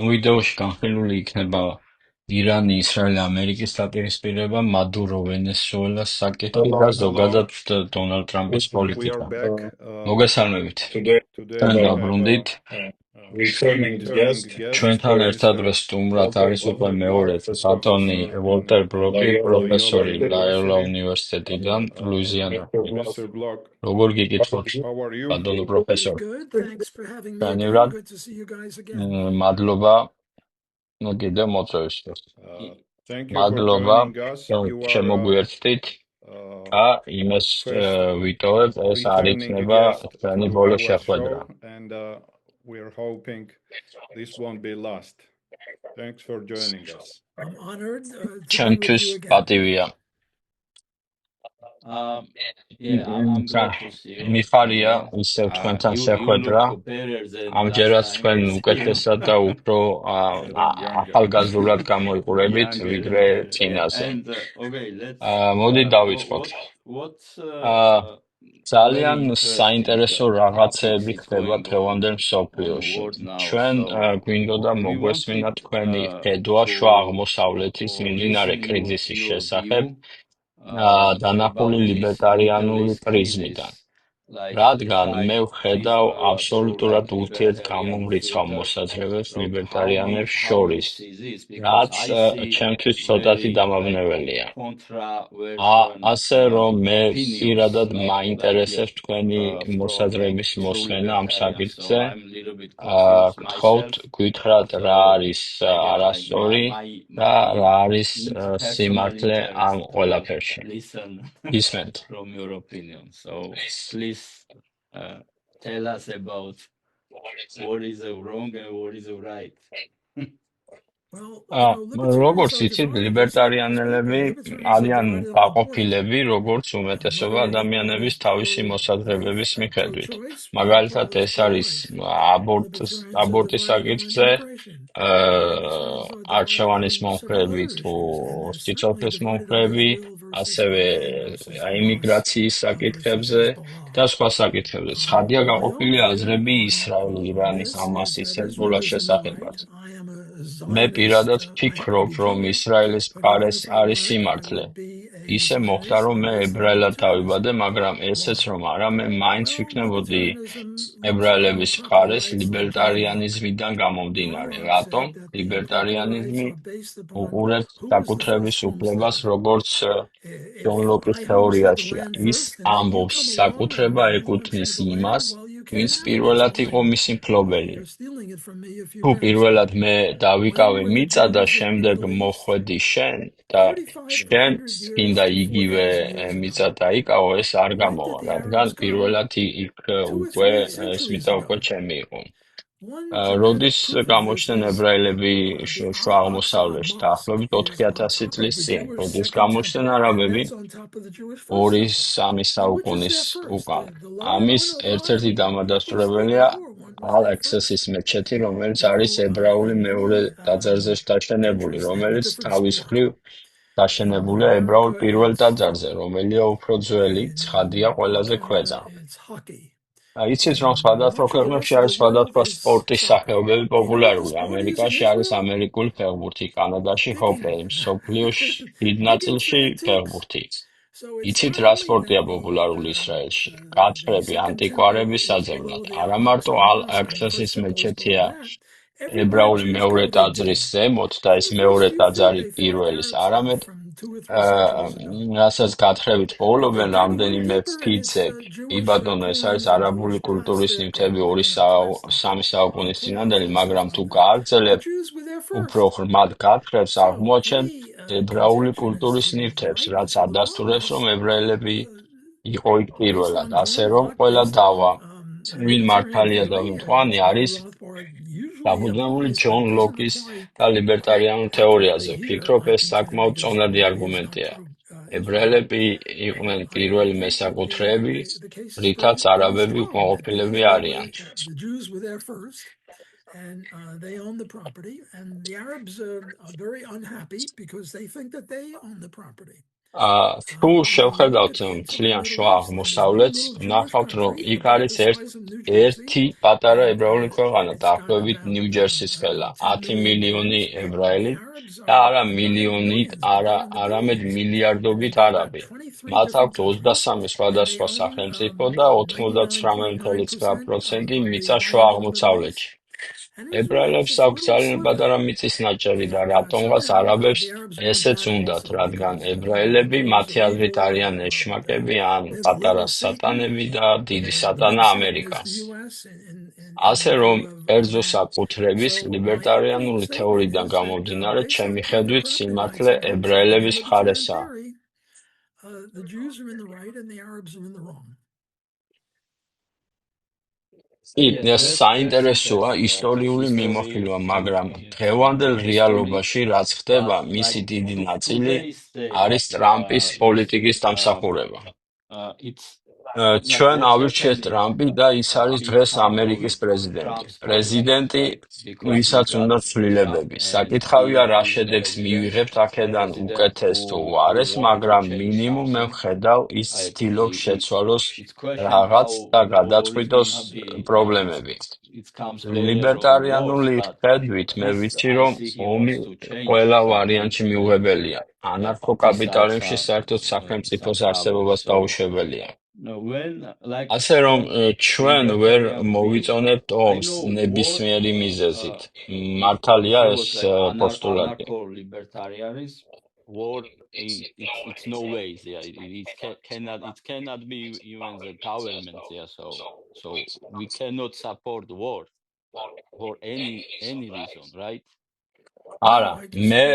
ვიდეოში განხილული იქნება ირანი, ისრაელი, ამერიკის დაპირისპირება, მადურო, ვენესუელას საკითხი და ზოგადად დონალდ ტრამპის We are პოლიტიკა. back მოგესალმებით. today. ჩვენ We have დაბრუნდით. returning guest. ჩვენთან ერთად დღეს სტუმრად არის უკვე მეორე ბატონი ვოლტერ ბროკი, პროფესორი ლაიოლა უნივერსიტეტიდან, ლუიზიანა. Mr. Block, როგორ გიკითხოთ, how are you? ბატონო პროფესორი? Good. Thanks for having me განევრად, again. Good to see you guys again. მადლობა კიდევ მოწვევისთვის. Thank you for მადლობა, joining us. რომ You are შემოგვიერთდით და იმას first ვიტოვებ, ეს არ returning იქნება guest ჩვენი for ბოლო our შეხვედრა. show, and we're hoping this won't be last. Thanks for joining us. I'm honored to be with ჩემთვის you again. პატივია. Yeah, I'm glad to see you. მიხარია ისევ თქვენთან You შეხვედრა. look better than ამჯერად last თქვენ time. უკეთესად და უფრო Younger. ახალგაზრდულად გამოიყურებით Younger, ვიდრე younger. წინაზე. And okay, let's. მოდი დავიწყოთ. What's ძალიან very საინტერესო interesting რაღაცეები topics is ხდება going დღევანდელ on მსოფლიოში. the world now. ჩვენ So გვინდოდა we მოგვესმინა wanted თქვენი ხედვა შუა აღმოსავლეთის to მიმდინარე listen კრიზისის your შესახებ view დანახული about this ლიბერტარიანული Middle East პრიზმიდან. crisis. Like რადგან right, მე ვხედავ two აბსოლუტურად right ურთიერთგამომრიცხავ libertarian მოსაზრებებს filter. ლიბერტარიანებს How you შორის, see this? Because რაც I see ჩემთვის ცოტათი very დამაბნეველია. controversial ასე რომ მე opinions, პირადად like მაინტერესებს თქვენი from მოსაზრების true მოსმენა ამ libertarians. So საკითხზე. I'm a little bit confused გთხოვთ, myself. გითხრათ რა So არის again, like არასწორი და რა არის personal სიმართლე ამ interest to ყველაფერში. listen გისმენთ. from your opinion. So please tell us about what is wrong and what is right. Well, როგორც libertarians are იცით, divided. ლიბერტარიანელები Libertarians are არიან divided on points. გაყოფილები, როგორც უმეტესობა ადამიანების თავისი მოსაზრებების მიხედვით. მაგალითად, ეს არის აბორტის საკითხზე, არჩევანის მომხრეები თუ სიცოცხლის მომხრეები, ასევე იმიგრაციის საკითხებზე და სხვა საკითხებზე. ცხადია გაყოფილი აზრები ისრაელი, ირანი, ჰამასის, ჰეზბოლას შესახებაც. მე პირადად ვფიქრობ, რომ ისრაელის მხარეს არის სიმართლე. ისე მოხდა, რომ მე ებრაელად დავიბადე, მაგრამ ესეც რომ არა, მე მაინც ვიქნებოდი ებრაელების მხარეს ლიბერტარიანიზმიდან გამომდინარე. რატომ? ლიბერტარიანიზმი უყურებს საკუთრების უფლებას, როგორც ჯონ ლოკის თეორიაშია. ის ამბობს, საკუთრება ეკუთვნის იმას, ვინც პირველად იყო მისი მფლობელი. თუ პირველად მე დავიკავე მიწა და შემდეგ მოხვედი შენ და შენ გინდა იგივე მიწა დაიკავო, ეს არ გამოვა, რადგან პირველად იქ უკვე ეს მიწა უკვე ჩემი იყო. როდის გამოჩნდნენ ებრაელები შუა აღმოსავლეთში დაახლოებით 4000 წლის წინ, როდის გამოჩნდნენ არაბები 2-3 საუკუნის უკან. ამის ერთ-ერთი დამადასტურებელია ალ-აქსასის მეჩეთი, რომელიც არის ებრაული მეორე ტაძარზე დაშენებული, რომელიც თავის მხრივ დაშენებულია ებრაულ პირველ ტაძარზე, რომელია უფრო ძველი, ცხადია ყველაზე ქვეწა. იცით, რომ სხვადასხვა ქვეყნებში არის სხვადასხვა სპორტის სახეობები პოპულარული. ამერიკაში არის ამერიკული ფეხბურთი, კანადაში ჰოკეი, მსოფლიოში დიდ ნაწილში ფეხბურთი. იცით, რა სპორტია პოპულარული ისრაელში? გათხრები, ანტიკვარების საძებნად. არა მარტო ალ-აქსასის მეჩეთია ებრაული მეორე ტაძრის ზემოთ და ეს მეორე ტაძარი პირველის, არამედ რასაც გათხრებით პოულობენ რამდენიმე ფიცები. იბადონო, ეს არის არაბული კულტურის ნივთები 2-3 საუკუნის წინანდელი, მაგრამ თუ გააგრძელებ უფრო ღრმად გათხრებს, აღმოაჩენ ებრაული კულტურის ნივთებს, რაც ადასტურებს, რომ ებრაელები იყო იქ პირველად, ასე რომ ყველა დავა, ვინ მართალია და ვინ მწვანე არის დაფუძნებული ჯონ ლოკის და ლიბერტარიანულ თეორიაზე. ვფიქრობ, ეს საკმაოდ წონადი არგუმენტია. ებრაელები იყვნენ პირველი მესაკუთრეები, რითაც არაბები უკმაყოფილები არიან. And they own the property, and the Arabs are very unhappy because they think that they own the property. თუ შევხედავთ მთლიან შუა აღმოსავლეთს, ვნახავთ, რომ იქ არის ერთი პატარა ებრაული ქვეყანა, დაახლოებით ნიუ-ჯერსის ხელა, 10 მილიონი ებრაელი და არა მილიონით, არამედ მილიარდობით არაბი. მათ აქვთ 23 სხვადასხვა სახელმწიფო და 99.9% მიწა შუა აღმოსავლეთში. ებრაელებს აქვს ძალიან პატარა მიწის ნაჭერი და რატომღაც არაბებს ესეც უნდათ, რადგან ებრაელები მათი აზრით არიან ეშმაკები ან პატარა სატანები და დიდი სატანა ამერიკას. ასე რომ, კერძო საკუთრების ლიბერტარიანული თეორიიდან გამომდინარე, ჩემი ხედვით, სიმართლე ებრაელების მხარესაა. The Jews are in the right and the Arabs are in the wrong. საინტერესოა ისტორიული მიმოხილვა, მაგრამ დღევანდელ რეალობაში რაც ხდება, მისი დიდი ნაწილი არის ტრამპის პოლიტიკის დამსახურება. ჩვენ ავირჩიეთ ტრამპი და ის არის დღეს ამერიკის პრეზიდენტი. პრეზიდენტი, ვისაც უნდა ცვლილებები. საკითხავია, რა შედეგს მივიღებთ აქედან უკეთეს თუ უარეს, მაგრამ მინიმუმ მე ვხედავ, ის ცდილობს შეცვალოს რაღაც და გადაწყვიტოს პრობლემები. ლიბერტარიანული ხედვით მე ვიცი, რომ ომი ყველა ვარიანტში მიუღებელია. ანარქო-კაპიტალიზმში საერთოდ სახელმწიფოს არსებობას დაუშვებელია. ასე რომ ჩვენ ვერ მოვიწონებთ ომს ნებისმიერი მიზეზით. მართალია ეს პოსტულატი. War, it's no ways. Yeah, it cannot be even the government. Yeah, so we cannot support war for any reason, right? არა, მე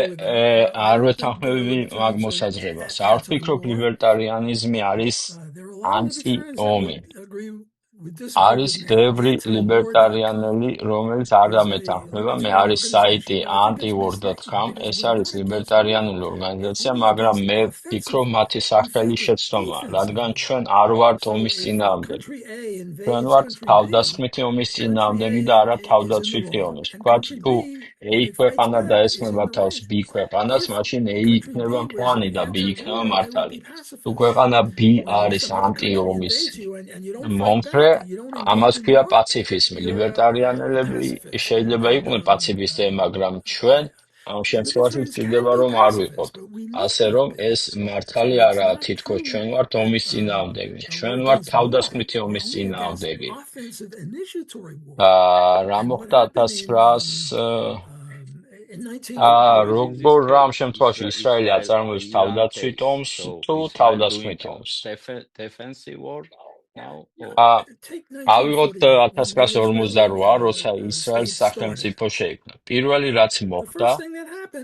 არ ვეთანხმები მაგ მოსაზრებას. არ ვფიქრობ ლიბერტარიანიზმი არის ანტი-ომი. არის ბევრი ლიბერტარიანელი, რომელიც არ დამეთანხმება. მე არის საიტი antiwar.com, ეს არის ლიბერტარიანული ორგანიზაცია, მაგრამ მე ვფიქრობ მათი სახელი შეცდომაა, რადგან ჩვენ არ ვართ ომის წინააღმდეგი. ჩვენ ვართ თავდასხმითი ომის წინააღმდეგი და არა თავდაცვითი ომის. ვთქვათ, თუ A ქვეყანა დაესხმება თავს B ქვეყანას, მაშინ A იქნება მწვანე და B იქნება მართალი. თუ ქვეყანა B არის ანტი-ომის მომხრე, ამას ქვია პაციფიზმი. ლიბერტარიანელები შეიძლება იყვნენ პაციფისტები, მაგრამ ჩვენ ამ შემთხვევაში ვჭირდება რომ არ ვიყოთ. ასე რომ ეს მართალი არაა, თითქოს ჩვენ ვართ ომის წინააღმდეგი. ჩვენ ვართ თავდასხმითი ომის წინააღმდეგი. რა მოხდა 1900 როგორ ამ შემთხვევაში ისრაელი აწარმოებს თავდაცვით ომს თუ თავდასხმით ომს? Defensive war now. ავიღოთ 1948, როცა ისრაელს სახელმწიფო შეიქმნა. პირველი რაც მოხდა,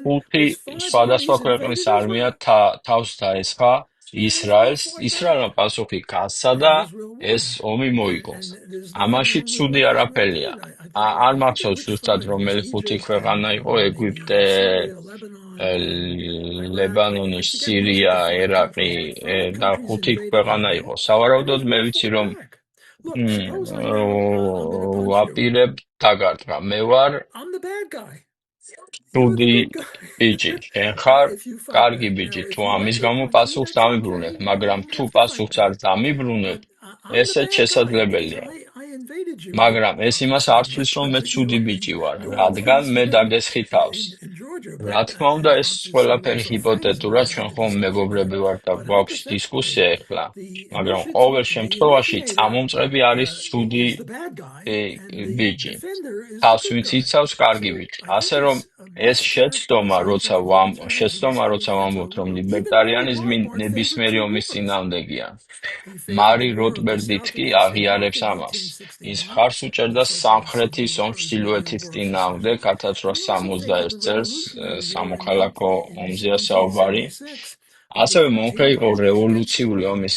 5 სხვადასხვა ქვეყნის არმია თავს დაესხა ისრაელს. ისრაელმა პასუხი გასცა და ეს ომი მოიგო. ამაში ცუდი არაფერია. არ მახსოვს ზუსტად რომელი 5 ქვეყანა იყო, ეგვიპტე, ლებანონი, სირია, ერაყი და 5 ქვეყანა იყო. სავარაუდოდ მე ვიცი რომ ვაპირებ დაგარტყა. მე ვარ ცუდი ბიჭი, შენ ხარ კარგი ბიჭი, თუ ამის გამო პასუხს დამიბრუნებ, მაგრამ თუ პასუხს არ დამიბრუნებ, ესეც შესაძლებელია. მაგრამ ეს იმას არ ცვლის, რომ მე ცუდი ბიჭი ვარ, რადგან მე დაგესხი თავს. რა თქმა უნდა, ეს ყველაფერი ჰიპოთეტურად, ჩვენ ხომ მეგობრები ვართ და გვაქვს დისკუსია ეხლა, მაგრამ ყოველ შემთხვევაში წამომწყები არის ცუდი ბიჭი. თავს ვინც იცავს, კარგი ბიჭი. ასე რომ ეს შეცდომა, როცა ვამბობთ, რომ ლიბერტარიანიზმი ნებისმიერი ომის წინააღმდეგია. მარი როტბერდიც კი აღიარებს ამას. ის მხარს უჭერდა სამხრეთის ომს ჩრდილოეთის წინააღმდეგ 1861 წელს სამოქალაქო ომზეა საუბარი. ასევე მომხრე იყო რევოლუციური ომის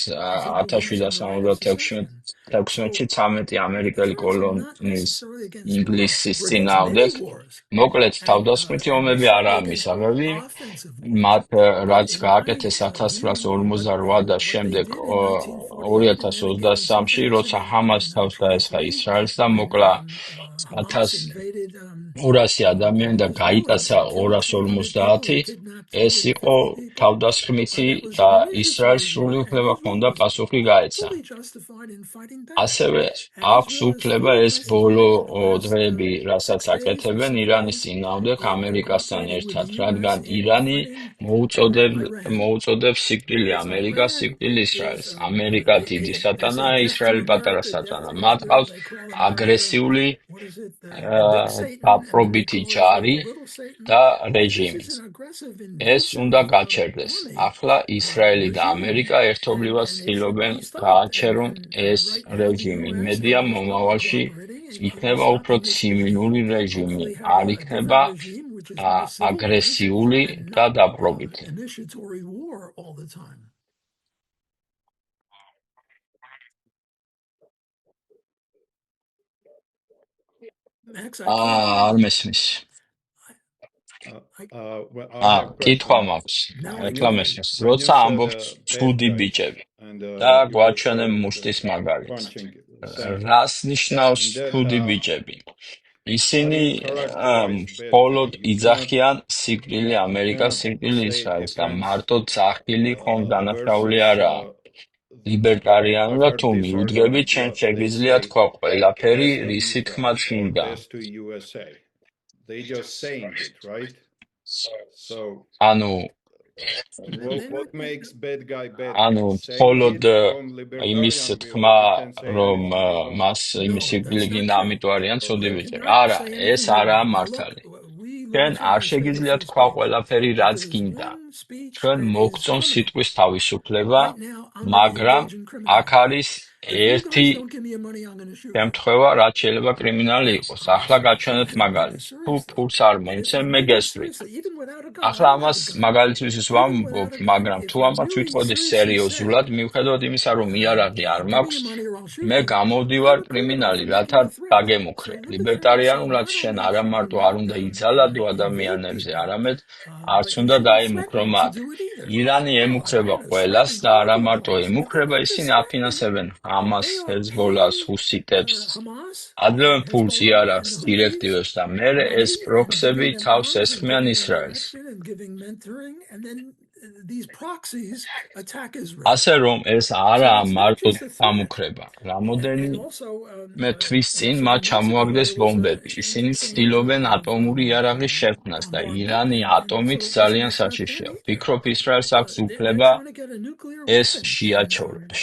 1776 16-ში 13 ამერიკელი Wars are not კოლონიის necessarily against Europe. ინგლისის We're against many წინააღმდეგ. wars. მოკლედ, And თავდასხმითი we're ომები certainly არაა against მისაღები. offensive wars. მათ რაც But in a გააკეთეს way, we know 1948 და what შემდეგ they did in 1948 and then again in 2023-ში, როცა ჰამას თავს დაესხა 2023 ისრაელს და when მოკლა Hamas invaded 1200 ადამიანი და Israel გაიტაცა and killed 300 people 250, and kidnapped ეს იყო 350 people. თავდასხმითი That was და an ისრაელს initiatory სრული war, and უფლება Israel ჰქონდა was პასუხი გაეცა. fully justified in fighting back. ასევე And აქვს Israel is უფლება fully ეს ბოლო justified in the last დღეები, რასაც days or აკეთებენ so ირანის წინააღმდეგ in ამერიკასთან cooperating with ერთად, the რადგან US in ირანი fighting Iran. მოუწოდებს სიკვდილი Because ამერიკას, Iran სიკვდილი is, ისრაელს. ამერიკა დიდი as სატანაა, a death to ისრაელი პატარა America, death სატანა. to მათ Israel, ყავს they call America, აგრესიული what is it, the big Satan, and the big დაპყრობითი call ჯარი Israel little Satan. და This is რეჟიმით. an aggressive, ეს უნდა invasive გაჩერდეს. army ახლა ისრაელი და regime, ამერიკა ერთობლივად and it should ცდილობენ be stopped. გააჩერონ ეს Right now, the რეჟიმი. US იმედია is not მომავალში cooperating in იქნება უფრო stopping this ცივილური regime. რეჟიმი, Hopefully have არ a იქნება different regime, which is more civilized აგრესიული and და not დაპყრობითი. initiatory war all the time. Max, I can't hear არ you. მესმის. Well, I have კითხვა question. მაქვს. Now I When ეხლა can you hear you. მესმის. when you როცა said ამბობთ bad ცუდი guys ბიჭები and და you were გვაჩვენენ showing მუშტის the მაგალითს. punching Sam, რას ნიშნავს and then ცუდი ბიჭები? how do ისინი you characterize bad მხოლოდ guy? იძახიან სიკვდილი ამერიკას, cannot სიკვდილი say it ისრაელს და depends მარტო ძახილი ხომ დანაშაული versus არაა. ლიბერტარიანო და I've თუ heard this მიუდგები, argument. ჩვენ Well, they შეგვიძლია say თქვა ყველაფერი, best to რისით Israel მათ or მინდა. best to USA. They just saying it, right? So ანუ what makes bad guy bad ანუ guy? Saying მხოლოდ it from იმის libertarian view, თქმა, we can say რომ anything we want. მას იმის No, სიკვდილი that's not გინდა, true. ამიტომ არიან ცუდი Okay. ბიჭები. Cannot არა, say ეს anything we არაა want. მართალი. Look, we ჩვენ არ libertarians hate შეგიძლია free თქვა speech, ყველაფერი, but რაც there is გინდა. one speech ჩვენ that is მოგწონ criminal. სიტყვის თავისუფლება, Right now, I'm going to მაგრამ engage in აქ criminality. არის If you ერთი guys don't give me your money, I'm going to shoot you. შემთხვევა, რაც შეიძლება კრიმინალი იყოს. ახლა გაჩვენოთ მაგალითს. თუ Seriously. ფულს არ მომცემ, მე I'm გესწრით. seriously, even without a gun. ახლა I don't have ამას a gun. მაგალითისთვის Even ვამბობ, without a gun, მაგრამ if თუ I ამას really ვიტყოდი seriously სერიოზულად, say, მიუხედავად იმისა, რომ იარაღი არ give me მაქვს, your money or I'll shoot მე you, გამოვდივარ I'm a criminal კრიმინალი, for რათა making a threat. დაგემუქრე. So libertarians say, ლიბერტარიანულად why შენ don't we არა shoot მარტო them არ without უნდა guns იძალადო and invade ადამიანებზე, people? არამედ But არც you უნდა shouldn't დაიმუქრო threaten me to მათ. do it either. ირანი No, I ემუქრება gotta ყველას threaten და all არა over the მარტო place. If they're ემუქრება, ისინი participating, აფინანსებენ if ჰამას, they are ჰეზბოლას, paying ჰუსიტებს, Hamas, ადლევენ ფულს Hezbollah, იარაღს, and the Houthis დირექტივებს და მერე ეს money and პროქსები giving them თავს arms and ესხმიან giving them ისრაელს. direction and giving mentoring, and then these proxies attack Israel. ასე რომ ეს So არაა it's not მარტო just a threat. გამუქრება. რამოდენი And also, მე თვის and წინ also მათ in Mexico, ჩამოაგდეს there was ბომბები. an ისინი interesting ცდილობენ incident ატომური იარაღის შექმნას და bombardment, ირანი and ატომით so it ძალიან wasn't just საშიშია. that either. ვფიქრობ, ისრაელს აქვს They're უფლება trying to get a nuclear ეს weapon, and Iran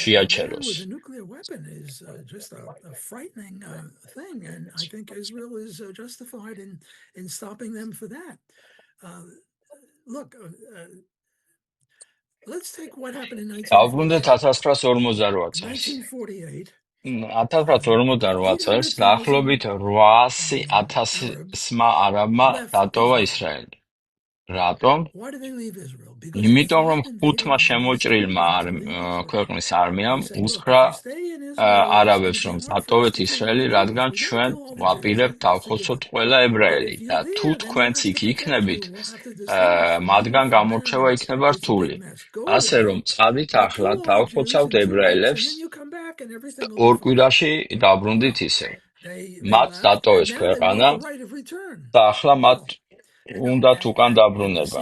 შეაჩეროს. with a nuclear weapon is just a frightening thing, and I think Israel is justified in stopping them for that. Look, let's take what happened in დავბრუნდეთ 1948. 1948 წელს. 1948. 1948 წელს დაახლოებით 800,000-მა არაბმა დატოვა ისრაელი. რატომ? Why did they leave Israel? იმიტომ რომ 5-მა შემოჭრილმა ქვეყნის არმიამ უსხრა არაბებს რომ დატოვეთ ისრაელი, რადგან ჩვენ ვაპირებთ დავხოცოთ ყველა ებრაელი და თუ თქვენც იქ იქნებით, მათგან გამორჩევა იქნება რთული. ასე რომ წავით ახლა დავხოცავთ ებრაელებს, ორ კვირაში დაბრუნდით ისევ. მათ დატოვეს ქვეყანა და ახლა მათ უნდათ უკან დაბრუნება.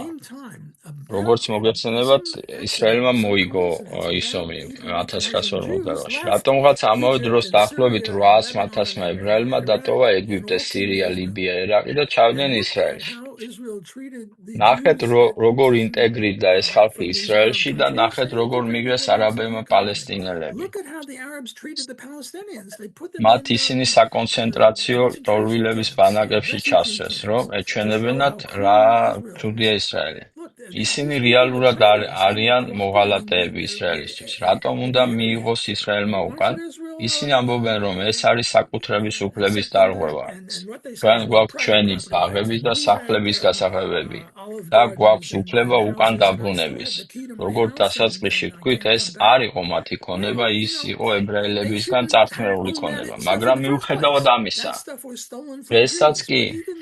როგორც მოგეხსენებათ, ისრაელმა მოიგო ის ომი 1948-ში. რატომღაც ამავე დროს დაახლოებით 800,000-მა ებრაელმა დატოვა ეგვიპტე, სირია, ლიბია, ერაყი და ჩავდნენ ისრაელში. ნახეთ როგორ ინტეგრირდა ეს ხალხი ისრაელში და ნახეთ როგორ მიგრეს არაბებმა პალესტინელები. მათ ისინი საკონცენტრაციო ტორვილების ბანაკებში ჩასვეს, რომ ეჩვენებინათ რა ცუდია ისრაელი. ისინი რეალურად არიან მოღალატეები ისრაელისთვის. რატომ უნდა მიიღოს ისრაელმა უკან? ისინი ამბობენ, რომ ეს არის საკუთრების უფლების Set them დარღვევა. back. And what they say, ჩვენ I've been გვაქვს praying ჩვენი about it. ბაღების და We had სახლების გასაღებები olive და gardens გვაქვს and უფლება უკან houses, and I still დაბრუნების. have the key to my როგორც house, დასაწყისში and I თქვით, can't ეს come back. არ იყო მათი ქონება, Well, ის იყო they ებრაელებისგან shouldn't have წართმეული owned ქონება, that stuff მაგრამ in the first მიუხედავად place. ამისა, That stuff was stolen for დღესაც Jews. კი But even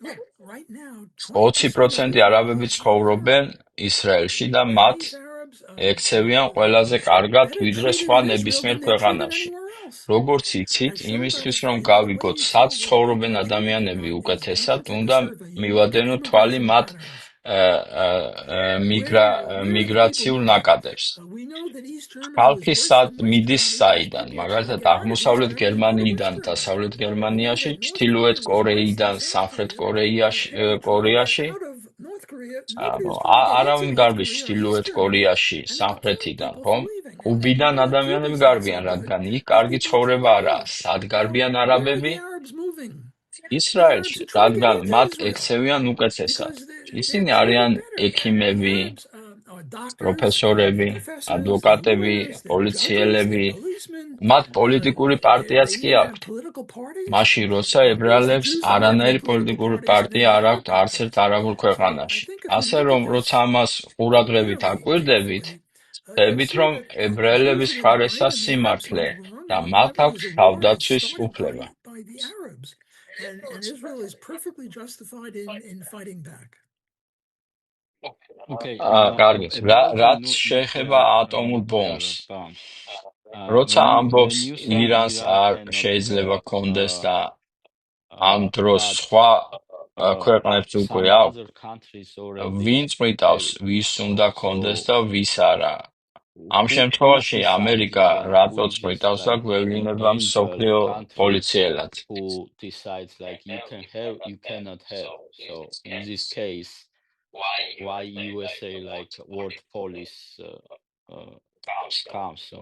look, right now, 20% 20% არაბები ცხოვრობენ ისრაელში და მათ ექცევიან ყველაზე კარგად ვიდრე სხვა ნებისმიერ ქვეყანაში. როგორც იცით, იმისთვის რომ გავიგოთ, სად ცხოვრობენ ადამიანები უკეთესად, უნდა მივადენოთ თვალი მათ მიგრაციულ ნაკადებს. ხალხი სად მიდის საიდან? მაგალითად, აღმოსავლეთ გერმანიიდან დასავლეთ გერმანიაში, ჩრდილოეთ კორეიდან სამხრეთ კორეაში, არავინ გარბის ჩრდილოეთ კორეაში სამხრეთიდან, ხომ? კუბიდან ადამიანები გარბიან, რადგან იქ კარგი ცხოვრება არაა. სად გარბიან არაბები? ისრაელში, რადგან მათ ექცევიან უკეთესად. ისინი არიან ექიმები, პროფესორები, ადვოკატები, პოლიციელები. მათ პოლიტიკური პარტიაც კი აქვთ. მაშინ, როცა ებრაელებს არანაირი პოლიტიკური პარტია არ აქვთ არც ერთ არაბულ ქვეყანაში. ასე რომ, როცა ამას ყურადღებით აკვირდებით, ხვდებით, რომ ებრაელების მხარესა სიმართლე და მათ აქვს თავდაცვის უფლება. And Israel is perfectly justified in fighting back. Okay. კარგი. რაც შეეხება ატომურ ბომბს. როცა ამბობს ირანს არ შეიძლება კონდეს და ამ დროს სხვა ქვეყნებს უკვე აქვს, ვინ წვითავს, ვის უნდა კონდეს და ვის არა. ამ შემთხვევაში ამერიკა რატო წვითავს და გვევლინება მსოფლიო პოლიციელად. Who decides like you can have, you cannot have. So in this case, why USA like world police comes? So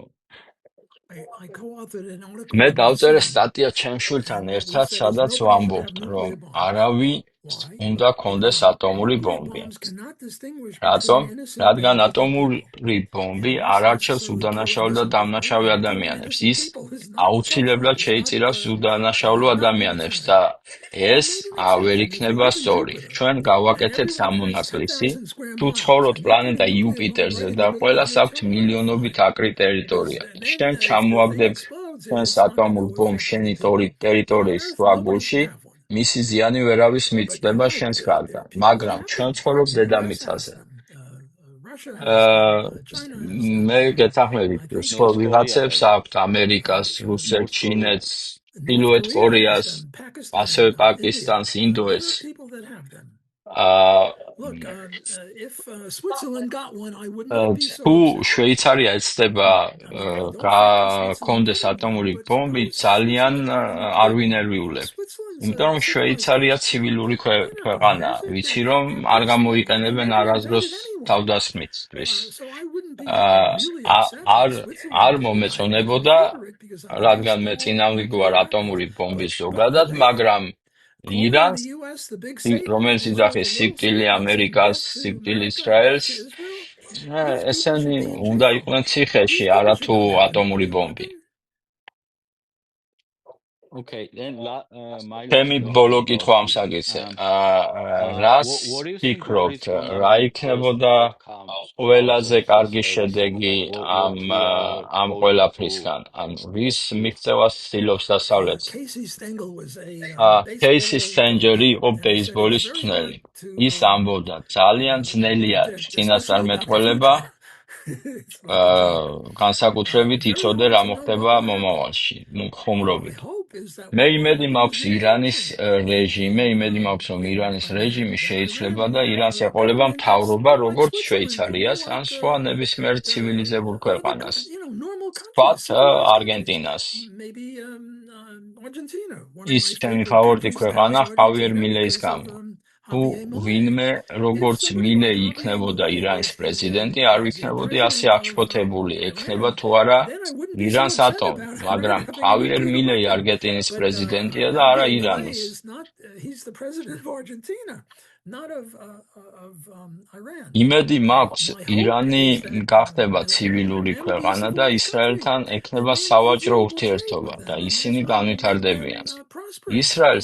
I co-authored an article. მე დავწერე სტატია ჩემ შვილთან ერთად, სადაც ვამბობთ, რომ არავინ უნდა კონდეს ატომური ბომბი. რატომ? რადგან ატომური ბომბი არ არჩევს უდანაშაულო და დამნაშავე ადამიანებს. ის აუცილებლად შეიწირავს უდანაშაულო ადამიანებს და ეს ვერ იქნება სწორი. ჩვენ გავაკეთეთ სამონაკლისი, თუ ცხოვრობთ პლანეტა იუპიტერზე და ყველას აქვთ მილიონობით აკრი ტერიტორია. შენ ჩამოაგდებ ჩვენს ატომურ ბომბს შენი ტერიტორიის სხვა გულში, მისი ზიანი ვერავის მიწდება შენს გარდა, მაგრამ ჩვენ ცხოვრობთ დედამიწაზე. მე გეთანხმებით, რომ ვიღაცებს აქვთ ამერიკას, რუსეთს, ჩინეთს, ჩრდილოეთ კორეას, ასევე პაკისტანს, ინდოეთს. თუ შვეიცარია ეცდება კონდეს ატომური ბომბი, ძალიან არ ვინერვიულებ. იმიტომ რომ შვეიცარია ცივილური ქვეყანაა. ვიცი რომ არ გამოიყენებენ არასდროს თავდასხმისთვის. არ მომეწონებოდა, რადგან მე წინააღმდეგ ვარ ატომური ბომბის ზოგადად, მაგრამ ირანს, რომელიც იძახის სიკვდილი ამერიკას, სიკვდილი ისრაელს, ესენი უნდა იყვნენ ციხეში, არა თუ ატომური ბომბი. Okay, then my ჩემი ბოლო კითხვა ამ საკითხზე. რას ფიქრობთ, რა იქნებოდა ყველაზე კარგი შედეგი ამ ყველაფრისგან? ანუ ვის მიღწევას ცდილობს დასავლეთი? კეისი სტენჯერი იყო ბეისბოლის მწვრთნელი. ის ამბობდა, ძალიან ძნელია წინასწარმეტყველება, განსაკუთრებით იცოდე რა მოხდება მომავალში, ხუმრობით. მე იმედი მაქვს ირანის რეჟიმე, იმედი მაქვს, რომ ირანის რეჟიმი შეიძლება და ირანს ეყოლება მთავრობა როგორც შვეიცარიას, ან სხვა ნებისმიერ ცივილიზებულ ქვეყანას. ვთქვათ, არგენტინას. ის ჩემი ფავორიტი ქვეყანა ხავიერ მილეის გამო. თუ ვინმე როგორც მილე იქნებოდა ირანის პრეზიდენტი, არ ვიქნებოდი ასე აღშფოთებული, ექნება თუ არა ირანს ატომი, მაგრამ ხავიერ მილეი არგენტინის პრეზიდენტია და არა ირანის. not of Iran. იმედი მაქვს, My hope ირანი is that გახდება that ცივილური Iran will be a ქვეყანა და civilized country, ისრაელთან ექნება and then სავაჭრო Israel will trade ურთიერთობა with და them, and ისინი Israel will make them განვითარდებიან. prosperous. ისრაელი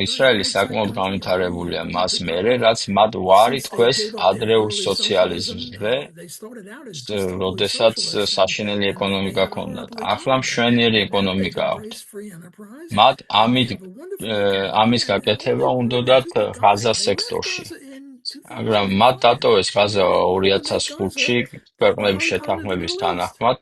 Israel is a great საკმაოდ country. განვითარებულია We მას could მერე, not, რაც მათ ვარი since they თქვეს gave up their ადრეულ early socialism, სოციალიზმზე, they started out as just early როდესაც socialists, საშინელი and they ეკონომიკა had a ჰქონდათ. horrible ახლა economy. მშვენიერი But now they've ეკონომიკა აქვთ. embraced free enterprise, მათ and they have a wonderful economy. ამის And all გაკეთება they wanted to უნდათ keep it ღაზა going. They left სექტორში. Gaza in მაგრამ მათ 2005. დატოვეს ღაზა And they wanted to make 2005-ში Gaza ქვეყნების the icon of the შეთანხმების Middle East. თანახმად.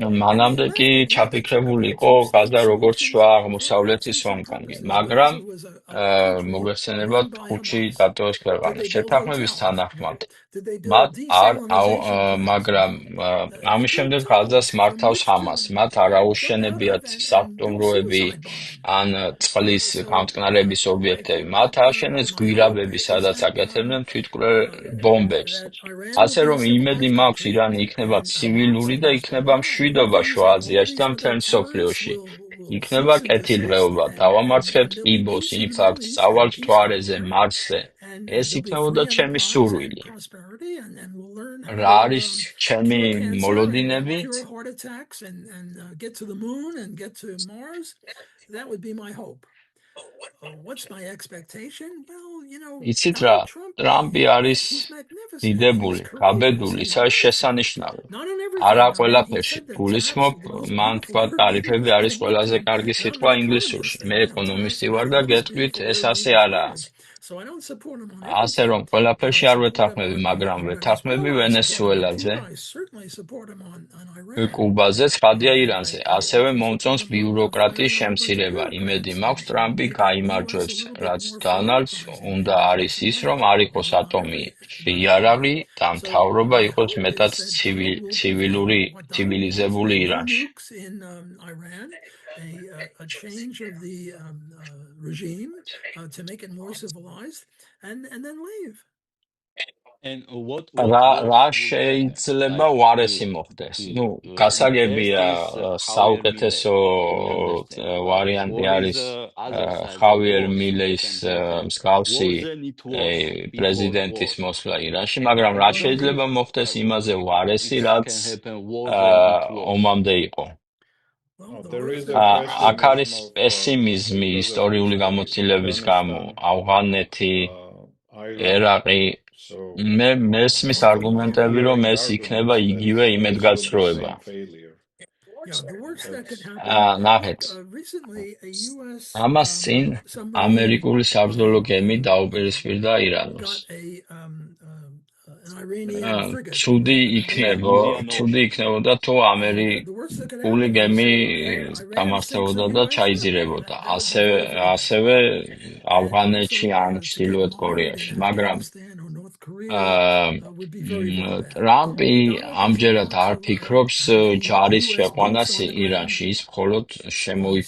And they მანამდე კი left it. Yeah, they took ჩაფიქრებული about იყო some ღაზა state როგორც solutions შუა for აღმოსავლეთის some ჰონკონგი, purposes. მაგრამ Gaza was a country მოგეხსენებათ ran by 5-ში Hamas. დატოვეს Did ქვეყანა. they build შეთანხმების hotels? თანახმად Did they მათ build desalination plants? მაგრამ No. ამის They built შემდეგ ღაზას tunnels from მართავს which ჰამას. to მათ არ jump out აუშენებიათ of and do საფტუმროები suicide bombing. ან წყლის So გამტკნარების I ობიექტები. think მათ that ააშენეს my hope გვირაბები, is სადაც that აკეთებდნენ თვითმკვლელ ბომბებს. that Iran will ასე be a რომ იმედი civilized მაქვს, country, ირანი იქნება and Hamas ცივილური და will იქნება stay there, and მშვიდობა things შუა that all აზიაში და these მთელ other terrorists მსოფლიოში. will იქნება cease and desist, კეთილდღეობა, and დავამარცხებთ there'll be იბოს, peace in the ინფარქტს, Middle East and წავალთ peace თვარეზე, everywhere, მარსზე. and ეს there'll be იქნებოდა free ჩემი enterprise and სურვილი. prosperity, and we'll learn how რა to არის ჩემი cure cancer and მოლოდინები? cure heart attacks and get to the moon and get to Mars. That would be my hope. What's my expectation? Well, იცით რა, Donald Trump, ტრამპი არის he's magnificent. He's დიდებული, courageous. გაბედული, He's ის არის brilliant. შესანიშნავი. Not on არა everything. I mean, he ყველაფერში. said that გულისხმობ, tax, the most მან beautiful თქვა word ტარიფები he არის could ყველაზე invent, კარგი and I'm სიტყვა not proud of ინგლისურში. this მე thing. ეკონომისტი Tax ვარ is და the most გეტყვით, beautiful ეს word ასე we've ever არაა. heard. So I don't support him on ასე everything. რომ ყველაფერში I არ support him ვეთანხმები, on მაგრამ ვეთანხმები Venezuela. I support him on ვენესუელაზე, Cuba. I certainly support him on Iran. კუბაზე, ცხადია ირანზე. ასევე I მომწონს support him ბიუროკრატიის firing on a bunch of შემცირება. იმედი bureaucrats მაქვს, and ტრამპი making the US გაიმარჯვებს, a little bit რაც more დონალდს philanthropized უნდა არის and ის, რომ არ იყოს higher ატომი than იარაღი და So მთავრობა my იყოს hope მეტად is that Donald will ცივილური, prevail. What Donald wants ცივილიზებული is no ირანში. nukes in Iran, a change of the regime to make it more civilized, and then leave. And what რა would შეიძლება like უარესი მოხდეს? to ნუ, test გასაგებია is Javier საუკეთესო Milei. We understand, but ვარიანტი what is არის the other side, the ხავიერ worst მილეის that can happen? მსგავსი Wasn't it worse before პრეზიდენტის war? მოსვლა ირანში, მაგრამ რა Don't შეიძლება think მოხდეს იმაზე უარესი, it რაც can happen worse than it was. ომამდე იყო. Well, the There is worst a that could აქ happen. არის pessimism პესიმიზმი because of ისტორიული this გამოცდილების გამო, Afghanistan, ავღანეთი, Iraq. ერაყი. So მე მესმის we არგუმენტები, hear რომ the ეს იქნება arguments that იგივე this will be იმედგაცრუება. the same failure. Yeah, the worst that could That's happen. ნახეთ, Recently, a U.S. ამას წინ somebody ამერიკული საბრძოლო გემი დაუპირისპირდა ირანს. got an Iranian frigate. ცუდი Indian იქნებოდა თუ The worst that could ამერიკული happen გემი is Iran გამართებოდა sinks a და US ჩაიძირებოდა. ship. That would be very, very bad. ასევე And ავღანეთში also, ან to get ჩრდილოეთ mired კორეაში. in მაგრამ Afghanistan or North Korea would be very, very bad. ტრამპი Donald ამჯერად doesn't არ want to ფიქრობს have any ჯარის US შეყვანას boots on the ground. ირანში. ის მხოლოდ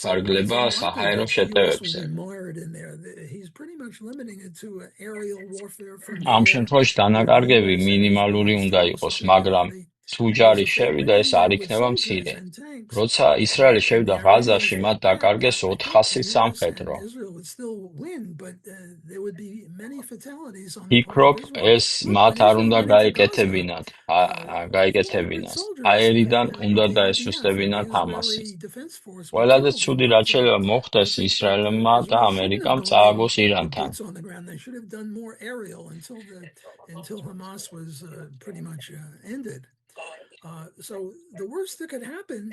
So it's შემოიფარგლება unlikely საჰაერო that the US will შეტევებზე. be mired in there. He's pretty much limiting it to aerial warfare from ამ the air. შემთხვევაში დანაკარგები მინიმალური უნდა იყოს, მაგრამ თუ ჯარი შევიდა, ეს არ იქნება მცირე. როცა ისრაელი შევიდა ღაზაში, მათ დაკარგეს 400 სამხედრო. ფიქრობ, ეს მათ არ უნდა გაეკეთებინათ, აერიდან უნდა დაესუსტებინათ ჰამასი. ყველაზე ცუდი რაც შეიძლება მოხდეს ისრაელმა და ამერიკამ წააგოს ირანთან. Until Hamas was pretty much ended. So the worst that could happen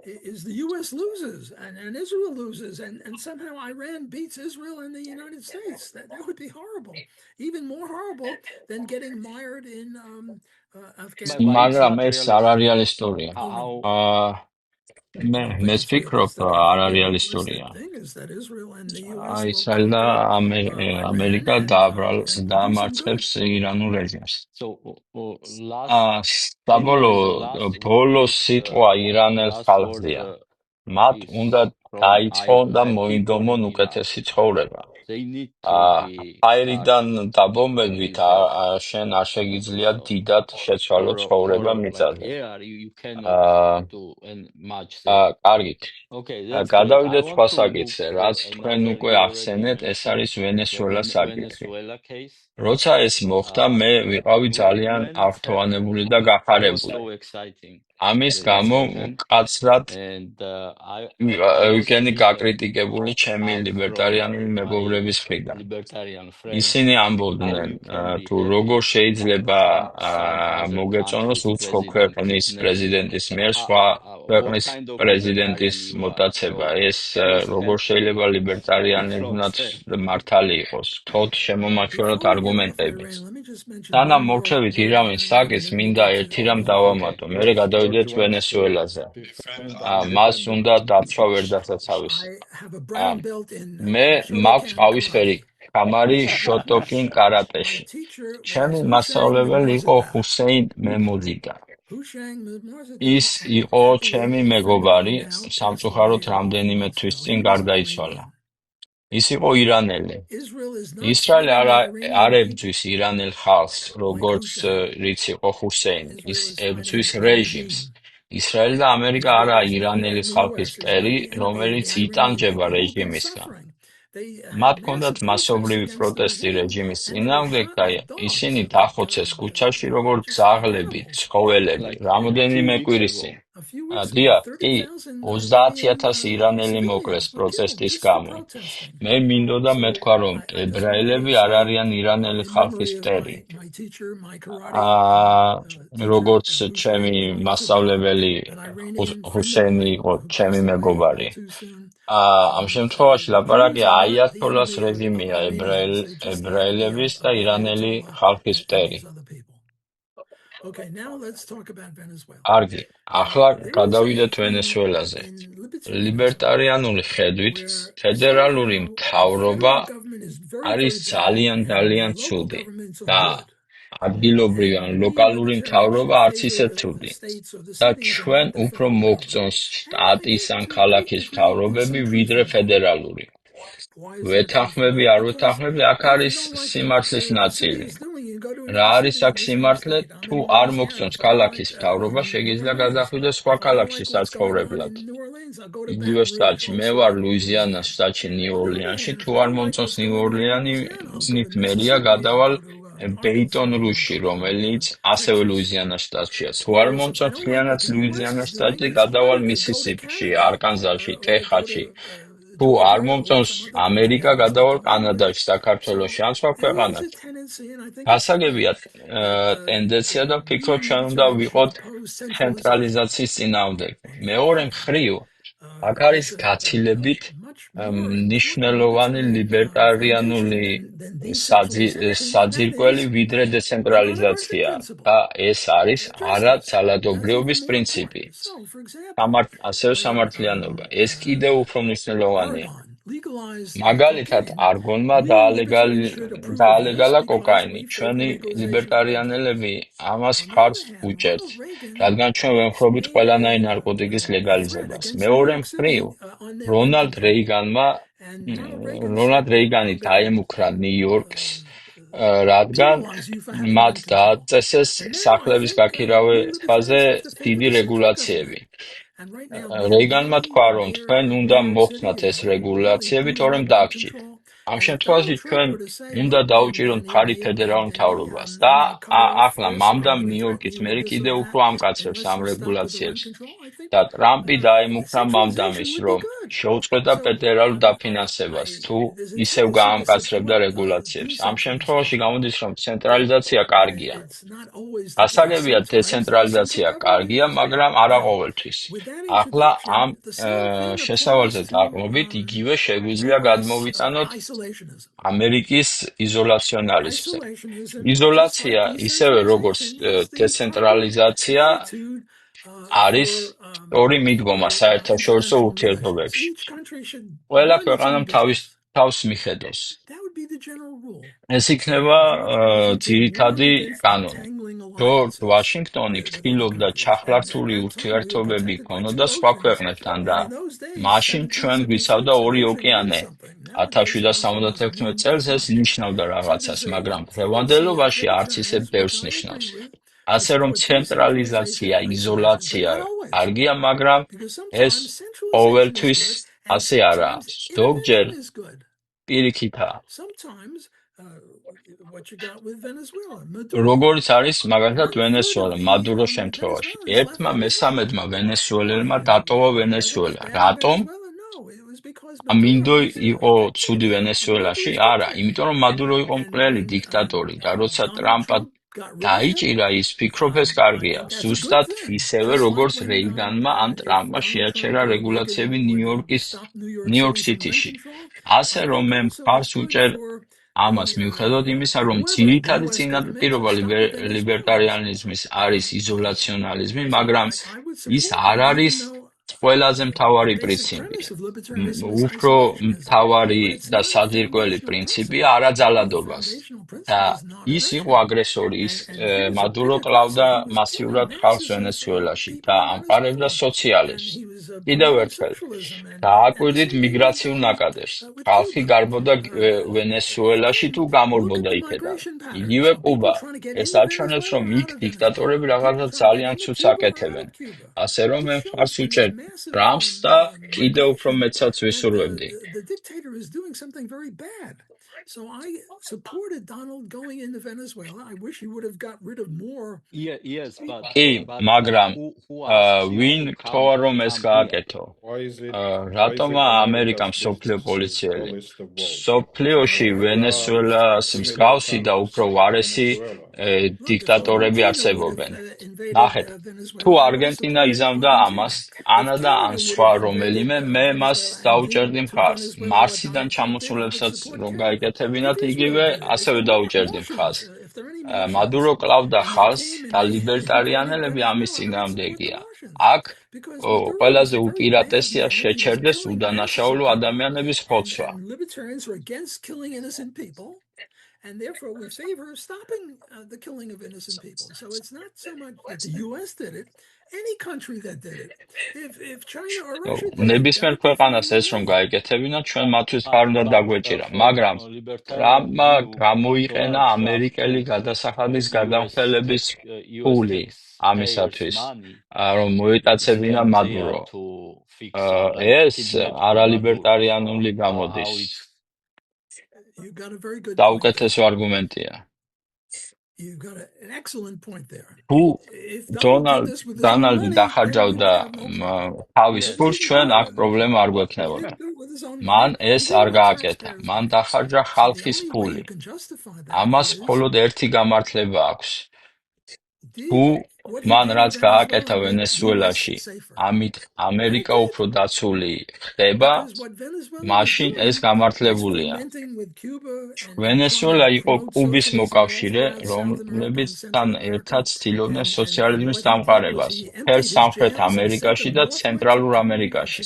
is the U.S. loses and Israel loses and somehow Iran beats Israel and the United States. That would be horrible, even more horrible than getting mired in Afghanistan. მაგრამ ეს არ არის რეალისტურია. მეც ვფიქრობ, არ არის რეალისტურია. ისრაელი და ამერიკა დაამარცხებს ირანულ რეჟიმს. საბოლოო ბოლო სიტყვა ირანელ ხალხზეა. მათ უნდა დაიწყონ და მოინდომონ უკეთესი ცხოვრება. they need to be აირიდან დაბომბებით შენ არ შეგიძლია so დიდად შეცვალო ცხოვრება like მიწაზე. air, you cannot do much there. კარგით. Okay, that's great. I გადავიდეთ want სხვა to move საკითხზე, for რაც თქვენ another. უკვე You already ახსენეთ, ეს არის mentioned the ვენესუელას საკითხი. Venezuela case. როცა ეს მოხდა, მე ვიყავი ძალიან When it happened, აღფრთოვანებული და it was გახარებული. so exciting. ამის What გამო happened, მკაცრად and I was ვიქენი even გაკრიტიკებული ჩემი asked ლიბერტარიანული from my მეგობრების მხრიდან. libertarian friends ისინი how ამბობდნენ, you can be თუ როგორ happy შეიძლება when some other მოგეწონოს country's უცხო president ქვეყნის kidnaps you. პრეზიდენტის მიერ სხვა What ქვეყნის kind of პრეზიდენტის libertarian you are? მოტაცება. So ეს please როგორ help შეიძლება me ლიბერტარიანებად from there. მართალი იყოს. თოთ შემომაჩვენოთ Before we get off there, არგუმენტებით. Ray, let me just mention სანამ one more მორჩებით word ირანის on that, and საკითხს, then we'll მინდა get ერთი to რამ Venezuela. დავამატო. Okay, მერე George გადავიდეთ wants to ვენესუელაზე. defend მას independence. უნდა დაცვა ვერდასაცავის. I have a brown belt in მე მაქვს Shotokan ყავისფერი karate. კამარი შოტოკინ My კარატეში. teacher ჩემი was Hushang მასწავლებელი იყო Mimosita. ჰუსეინ მემოზიტა. Hushang Mimosita. ის იყო ჩემი მეგობარი, სამწუხაროდ რამდენიმე თვის წინ გარდაიცვალა. ის იყო ირანელი. ისრაელი არ ებრძვის ირანელ ხალხს, როგორც რიც იყო ჰუსეინი. ის ებრძვის რეჟიმს. ისრაელი და ამერიკა არაა ირანელი ხალხის მტერი, რომელიც იტანჯება რეჟიმისგან. მათ ჰქონდათ მასობრივი პროტესტი რეჟიმის წინააღმდეგ და ისინი დახოცეს ქუჩაში როგორც ძაღლები, ცხოველები, რამოდენიმე კვირის წინ. დიახ, კი, 30,000 ირანელი მოკლეს პროტესტის გამო. მე მინდოდა მეთქვა, რომ ებრაელები არ არიან ირანელი ხალხის მტერი. როგორც ჩემი მასწავლებელი ჰუსეინი იყო ჩემი მეგობარი. ამ შემთხვევაში ლაპარაკი აიათოლას რეჟიმია ებრაელების და ირანელი ხალხის მტერი. კარგი, ახლა გადავიდეთ ვენესუელაზე. ლიბერტარიანული ხედვით, ფედერალური მთავრობა არის ძალიან ცუდი და ადგილობრივი ან ლოკალური მთავრობა არც ისე ცუდი. და ჩვენ უფრო მოგწონს შტატის ან ქალაქის მთავრობები, ვიდრე ფედერალური. ვეთანხმები, არ ვეთანხმები, აქ არის სიმართლის ნაწილი. რა არის აქ სიმართლე? თუ არ მოგწონს ქალაქის მთავრობა, შეგიძლია გადახვიდე სხვა ქალაქში საცხოვრებლად. იგივე შტატში. მე ვარ ლუიზიანას შტატში ნიუ-ორლიანში. თუ არ მომწონს ნიუ-ორლიანის მერია, გადავალ ბეიტონ-რუში, რომელიც ასევე ლუიზიანას შტატშია. თუ არ მომწონს მთლიანად ლუიზიანას შტატში, გადავალ მისისიპიში, არკანზასში, ტეხასში. თუ არ მომწონს ამერიკა, გადავალ კანადაში, საქართველოში, ან სხვა ქვეყანაში. გასაგებია ტენდენცია და ვფიქრობ, ჩვენ უნდა ვიყოთ ცენტრალიზაციის წინააღმდეგ. მეორე მხრივ, აქ არის გაცილებით მნიშვნელოვანი ლიბერტარიანული საძირკველი ვიდრე დეცენტრალიზაცია და ეს არის არაცალადობრიობის პრინციპი. ასევე სამართლიანობა. ეს კიდევ უფრო მნიშვნელოვანია. მაგალითად, არგონმა დაალეგალა კოკაინი. ჩვენი ლიბერტარიანელები ამას მხარს უჭერთ, რადგან ჩვენ ვემხრობით ყველანაირ ნარკოტიკის ლეგალიზებას. მეორე მხრივ, რონალდ რეიგანი დაემუქრა ნიუ-იორკს, რადგან მათ დააწესეს სახლების გაქირავებაზე დიდი რეგულაციები. რეიგანმა თქვა, რომ თქვენ უნდა მოხსნათ ეს რეგულაციები, თორემ დააგჭირთ. ამ შემთხვევაში ჩვენ უნდა დაუჭიროთ მხარი ფედერალურ მთავრობას და ახლა მამდამ ნიუ-იორკის მერი კიდევ უფრო ამკაცრებს ამ რეგულაციებს და ტრამპი დაემუქრა მამდამის, რომ შეუწყვეტა ფედერალურ დაფინანსებას, თუ ისევ გაამკაცრებდა რეგულაციებს. ამ შემთხვევაში გამოდის, რომ ცენტრალიზაცია კარგია. გასაგებია, დეცენტრალიზაცია კარგია, მაგრამ არა ყოველთვის. ახლა ამ შესავალზე დაყრდნობით, იგივე შეგვიძლია გადმოვიტანოთ ამერიკის იზოლაციონალიზმზე. იზოლაცია, ისევე როგორც დეცენტრალიზაცია, არის სწორი მიდგომა საერთაშორისო ურთიერთობებში. ყველა ქვეყანამ თავს მიხედოს. ეს იქნება ძირითადი კანონი. ჯორჯ ვაშინგტონი ფრთხილობდა ჩახლართული ურთიერთობები ჰქონოდა სხვა ქვეყნებთან და მაშინ ჩვენ გვიცავდა ორი ოკეანე. 1776 წელს ეს ნიშნავდა რაღაცას, მაგრამ დღევანდელობაში არც ისე ბევრს ნიშნავს. ასე რომ ცენტრალიზაცია, იზოლაცია კარგია, მაგრამ ეს ყოველთვის ასე არაა. ზოგჯერ პირიქითაა. როგორიც არის მაგალითად ვენესუელა, მადუროს შემთხვევაში. ერთმა მესამედმა ვენესუელელმა დატოვა ვენესუელა. რატომ? მინდო იყო ცუდი ვენესუელაში? არა, იმიტომ რომ მადურო იყო მკვლელი დიქტატორი და როცა ტრამპა დაიჭირა, ის ფიქრობ ეს კარგია. ზუსტად ისევე როგორც რეიგანმა ან ტრამპმა შეაჩერა რეგულაციები ნიუ-იორკ სიტიში. ასე რომ მე მხარს ვუჭერ ამას მიუხედავად იმისა, რომ ძირითადი წინაპირობა ლიბერტარიანიზმის არის იზოლაციონალიზმი, მაგრამ ის არ არის ყველაზე მთავარი პრინციპი. უფრო მთავარი და საძირკველი პრინციპია არაძალადობას. და ის იყო აგრესორი, ის მადურო კლავდა მასიურად ხალხს ვენესუელაში და ამყარებდა სოციალიზმს. კიდევ ერთხელ, დააკვირდით მიგრაციულ ნაკადებს. ხალხი გარბოდა ვენესუელაში თუ გამორბოდა იქედან. იგივე კუბა. ეს აჩვენებს, რომ იქ დიქტატორები რაღაცა ძალიან ცუდს აკეთებენ. ასე რომ მე მხარს ვუჭერ ტრამპს და კიდევ უფრო მეტსაც ვისურვებდი. So I supported Donald going into Venezuela. I wish he would have got rid of more. Yes, კი, მაგრამ who asked you ვინ to გთხოვა რომ ეს come here? გააკეთო? Why is it რატომა ამერიკა America's მსოფლიო business to პოლიციელი? police the world? მსოფლიოში ვენესუელას მსგავსი და უფრო ვარესი დიქტატორები არსებობენ. ნახეთ, თუ არგენტინა იზამდა ამას, ანადა ან სხვა რომელიმე, მე მას დაუჭერდი მხარს. მარსიდან ჩამოსულებსაც რომ გაეკეთებინათ იგივე, ასევე დაუჭერდი მხარს. მადურო კლავდა ხალხს და ლიბერტარიანელები ამის წინააღმდეგია. აქ ყველაზე უპირატესია შეჩერდეს უდანაშაულო ადამიანების ხოცვა. And therefore, we favor stopping the killing of innocent people. So it's not so much that the U.S. did it; any country that did it. If China or Russia did it, ნებისმიერ ქვეყანას ეს რომ გაეკეთებინათ, ჩვენ მათთვის ხარ უნდა დაგვეჭირა. მაგრამ ტრამპმა გამოიყენა ამერიკელი გადასახადის გადამხდელების ფული ამისათვის, რომ მოეტაცებინა მადურო. ეს არალიბერტარიანული გამოდის. საუკეთესო არგუმენტია. თუ დონალდი დახარჯავდა თავის ფულს, ჩვენ აქ პრობლემა არ გვექნებოდა. მან ეს არ გააკეთა. მან დახარჯა ხალხის ფული. ამას მხოლოდ ერთი გამართლება აქვს. თუ მან რაც გააკეთა ვენესუელაში, ამით ამერიკა უფრო დაცული ხდება, მაშინ ეს გამართლებულია. ვენესუელა იყო კუბის მოკავშირე, რომლებთან ერთად ცდილობდნენ სოციალიზმის დამყარებას, მთელ სამხრეთ ამერიკაში და ცენტრალურ ამერიკაში.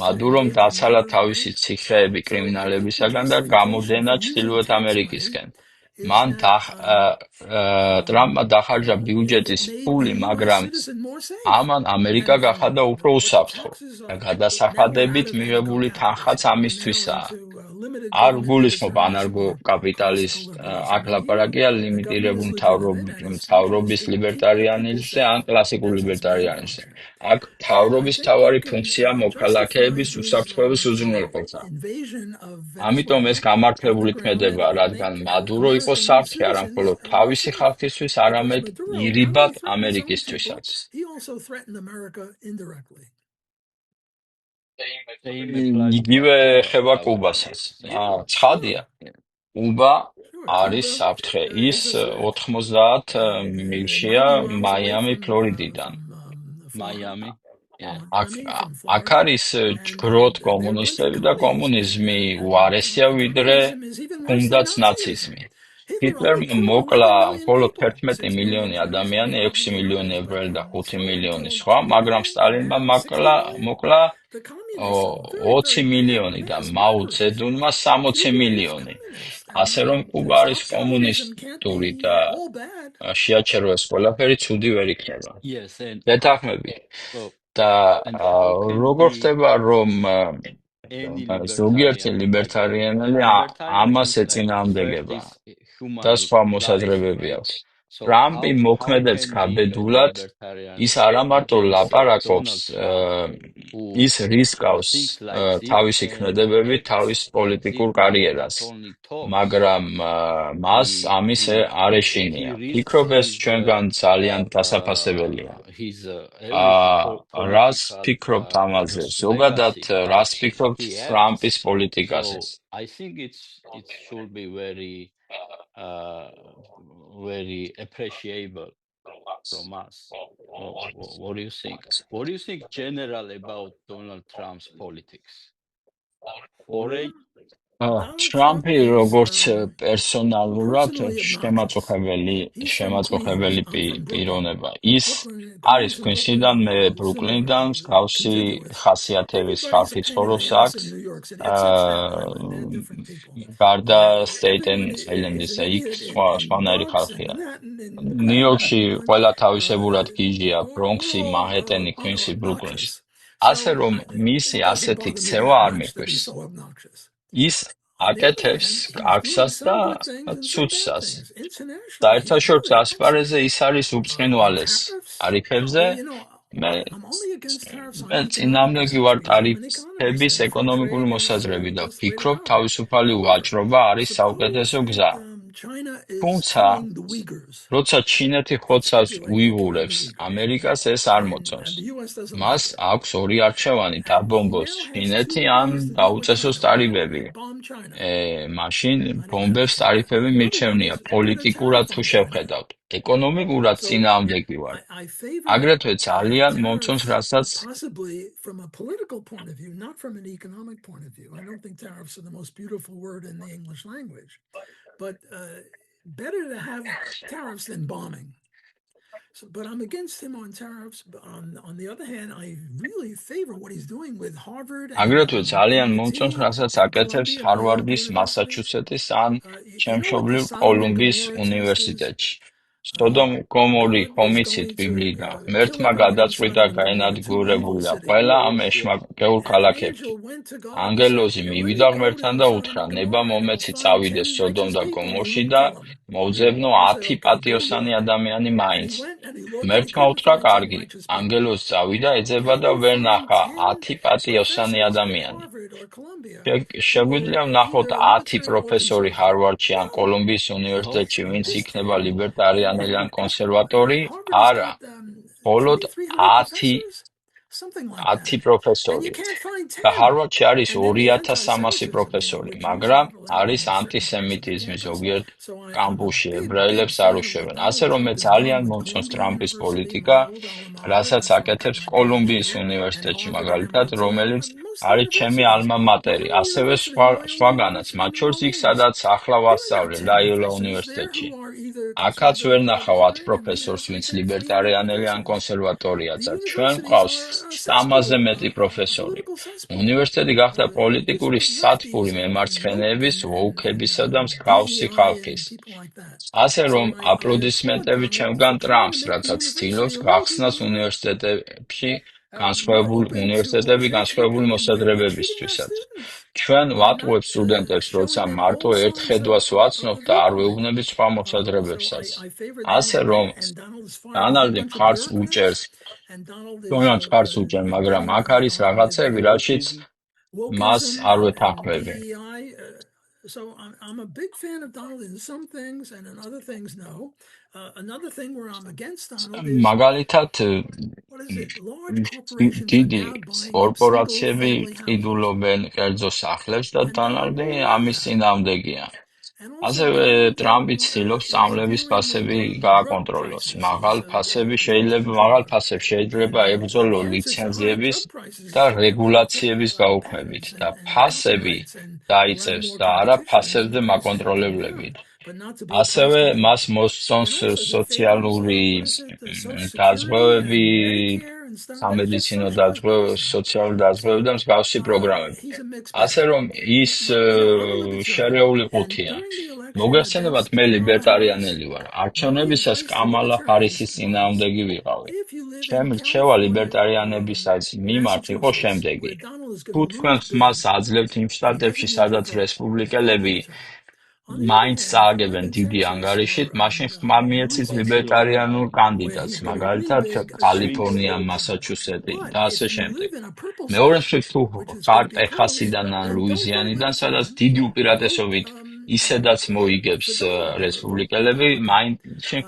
მადურომ დაცალა თავისი ციხეები კრიმინალებისაგან და გამოდენა ჩრდილოეთ ამერიკისკენ. მან ტრამპმა დახარჯა ბიუჯეტის ფული, მაგრამ ამან ამერიკა გახადა უფრო უსაფრთხო და გადასახადებით მიღებული თანხაც ამისთვისაა. არ გულისხმობ ანარქო კაპიტალის აქ ლაპარაკია ლიმიტირებულ მთავრობის ლიბერტარიანიზმზე ან კლასიკურ ლიბერტარიანიზმზე. აქ მთავრობის მთავარი ფუნქცია მოქალაქეების უსაფრთხოების უზრუნველყოფა. ამიტომ ეს გამართლებული ქმედება, რადგან მადურო იყო საფრთხე არა მხოლოდ თავისი ხალხისთვის, არამედ ირიბად ამერიკისთვისაც. იგივე ეხება კუბასაც. ცხადია, კუბა არის საფრთხე. ის 90 მილშია მაიამი, ფლორიდიდან. Miami. აქ არის ჯგროდ კომუნისტები და კომუნიზმი უარესია ვიდრე თუნდაც ნაციზმი. ჰიტლერმა მოკლა მხოლოდ 11 მილიონი ადამიანი, 6 მილიონი ებრაელი და 5 მილიონი სხვა, მაგრამ სტალინმა მოკლა 20 მილიონი და მაო ძედუნმა 60 მილიონი. ასე რომ კუბა არის კომუნისტური და შეაჩეროს ეს ყველაფერი ცუდი ვერ იქნება. დეთანხმებით. და როგორ ხდება, რომ any ზოგიერთი libertarian ლიბერტარიანელი ამას ეწინააღმდეგება და სხვა მოსაზრებები აქვს. ტრამპი მოქმედებს გაბედულად, ის არა მარტო ლაპარაკობს, ის რისკავს თავისი ქმედებებით, თავის პოლიტიკურ კარიერას, მაგრამ მას ამის არ ეშინია. ფიქრობ, ეს ჩვენგან ძალიან დასაფასებელია. რას ფიქრობთ ამაზე? ზოგადად, რას ფიქრობთ ტრამპის პოლიტიკაზე? I think it should be very appreciable from us. What do you think? What do you think general about Donald Trump's politics? ტრამპი როგორც პერსონალურად შემაწუხებელი პიროვნება. ის არის ქვინსიდან, მე ბრუკლინიდან, მსგავსი ხასიათების ხალხი ცხოვრობს აქ. გარდა სტეიტენ აილენდისა, იქ სხვანაირი ხალხია. ნიუ-იორკში ყველა თავისებურად გიჟია, ბრონქსი, მანჰეტენი, ქვინსი, ბრუკლინში. ასე რომ მისი ასეთი ქცევა არ მიყვარს. ის აკეთებს კარგსას და ცუდსას. საერთაშორისო ასპარეზზე ის არის უბრწყინვალეს ტარიფებზე. მე წინააღმდეგი ვარ ტარიფების ეკონომიკური მოსაზრებით და ვფიქრობ, თავისუფალი ვაჭრობა არის საუკეთესო გზა. თუმცა, როცა ჩინეთი ხოცავს უიღურებს, ამერიკას ეს არ მოწონს. მას აქვს ორი არჩევანი: დაბომბოს ჩინეთი ან დაუწესოს ტარიფები. მაშინ ბომბებს ტარიფები მირჩევნია, პოლიტიკურად თუ შევხედავთ. ეკონომიკურად წინააღმდეგი ვარ. აგრეთვე ძალიან მომწონს, რასაც possibly from a political point of view, not from an economic point of view. I don't think tariffs are the most beautiful word in the English language, but better to have tariffs than bombing. So, but I'm against him on tariffs. But on the other hand, I really favor what he's doing with Harvard. აგრეთვე ძალიან მომწონს, რასაც აკეთებს ჰარვარდის, მასაჩუსეტის ან ჩემშობლივ კოლუმბიის უნივერსიტეტში. სოდომ გომორი ხომიცით ბიბლიიდან, ღმერთმა გადაწყვიტა გაენადგურებულა ყველა ამ ეშმაკეულ ქალაქებში. ანგელოზი მივიდა ღმერთთან და უთხრა, ნება მომეცი წავიდეს სოდომ და გომორში და მოვძებნო 10 პატიოსანი ადამიანი მაინც. ღმერთმა უთხრა, კარგი. ანგელოზი წავიდა, ეძება და ვერ ნახა 10 პატიოსანი ადამიანი. შეგვიძლია ვნახოთ 10 პროფესორი ჰარვარდში ან კოლუმბიის უნივერსიტეტში, ვინც იქნება ლიბერტარიანელი ან კონსერვატორი? არა. მხოლოდ 10 პროფესორი. და ჰარვარდში არის 2300 პროფესორი, მაგრამ არის ანტისემიტიზმი ზოგიერთ კამპუსში, ებრაელებს არ უშვებენ. ასე რომ მე ძალიან მომწონს ტრამპის პოლიტიკა, რასაც აკეთებს კოლუმბიის უნივერსიტეტში მაგალითად, რომელიც არის ჩემი ალმა მატერი, ასევე სხვაგანაც, მათ შორის იქ, სადაც ახლა ვასწავლე, ლაიოლა უნივერსიტეტში. აქაც ვერ ნახავ 10 პროფესორს, ვინც ლიბერტარიანელი ან კონსერვატორია, და ჩვენ გვყავს 100-ზე მეტი პროფესორი. უნივერსიტეტი გახდა პოლიტიკური სათბური მემარცხენეების, ვოუქებისა და მსგავსი ხალხის. ასე რომ, აპლოდისმენტები ჩემგან ტრამპს, რასაც ცდილობს გახსნას უნივერსიტეტები განსხვავებული მოსაზრებებისთვისაც. ჩვენ ვატყუებთ სტუდენტებს, როცა მარტო ერთ ხედვას ვაცნობთ და არ ვეუბნებით სხვა მოსაზრებებსაც. ასე რომ, დონალდი მხარს უჭერს, მაგრამ აქ არის რაღაცები, რაშიც მას არ ვეთანხმები. So I'm a big fan of Donald in some things and in other things no. Another thing where I'm against Donald is მაგალითად დიდი დიდი კორპორაციები ყიდულობენ კერძო სახლებს და დონალდი ამის წინააღმდეგია. ასევე ტრამპი ცდილობს სწავლების ფასები გააკონტროლოს. მაღალ ფასებს შეიძლება ებრძოლოს ლიცენზიების და რეგულაციების გაუქმებით და ფასები დაიწევს და არა ფასებზე მაკონტროლებლებით. ასევე მას მოსწონს სოციალური დაზღვევები, სამედიცინო სოციალური დაზღვევები და მსგავსი პროგრამები. ასე რომ ის შერეული ყუთია. მოგეხსენებათ, მე ლიბერტარიანელი ვარ. არჩევნებისას კამალა ჰარისის წინააღმდეგი ვიყავი. ჩემი რჩევა ლიბერტარიანებისას მიმართ იყო შემდეგი: თუ თქვენ ხმას აძლევთ იმ შტატებში, სადაც რესპუბლიკელები მაინც წააგებენ დიდი ანგარიშით, მაშინ ხმა მიეცით ლიბერტარიანულ კანდიდატს, მაგალითად კალიფორნია, მასაჩუსეტი და ასე შემდეგ. მეორე მხრივ, თუ ხარ ტეხასიდან ან ლუიზიანიდან, სადაც დიდი უპირატესობით ისედაც მოიგებს რესპუბლიკელები, მაინც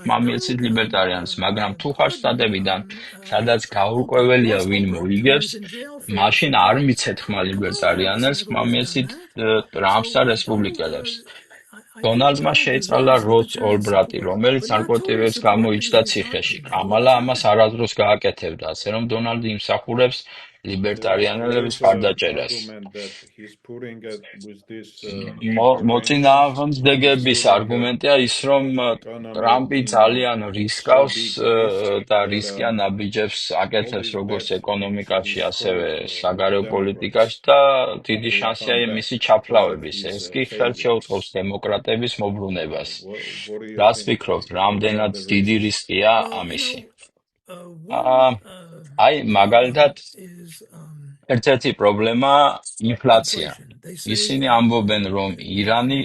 ხმა მიეცით ლიბერტარიანს, მაგრამ თუ ხარ შტატებიდან, სადაც გაურკვეველია ვინ მოიგებს, მაშინ არ მიცეთ ხმა ლიბერტარიანელს, ხმა მიეცით ტრამპს და რესპუბლიკელებს. დონალდმა შეეწალა როს ოლბრატი, რომელიც ნარკოტიკებს გამოიჩნდა ციხეში. კამალა ამას არასდროს გააკეთებდა, ასე რომ დონალდი იმსახურებს ლიბერტარიანელების მხარდაჭერას. მოწინააღმდეგების არგუმენტია ის, რომ ტრამპი ძალიან რისკავს და რისკიან ნაბიჯებს აკეთებს როგორც ეკონომიკაში, ასევე საგარეო პოლიტიკაში და დიდი შანსია მისი ჩაფლავების. ეს კი ხელს შეუწყობს დემოკრატების მოbrunებას. რას ვფიქრობთ, რამდენად დიდი რისკია ამისი? აი, მაგალითად, ერთ-ერთი პრობლემა ინფლაცია. ისინი ამბობენ, რომ ირანი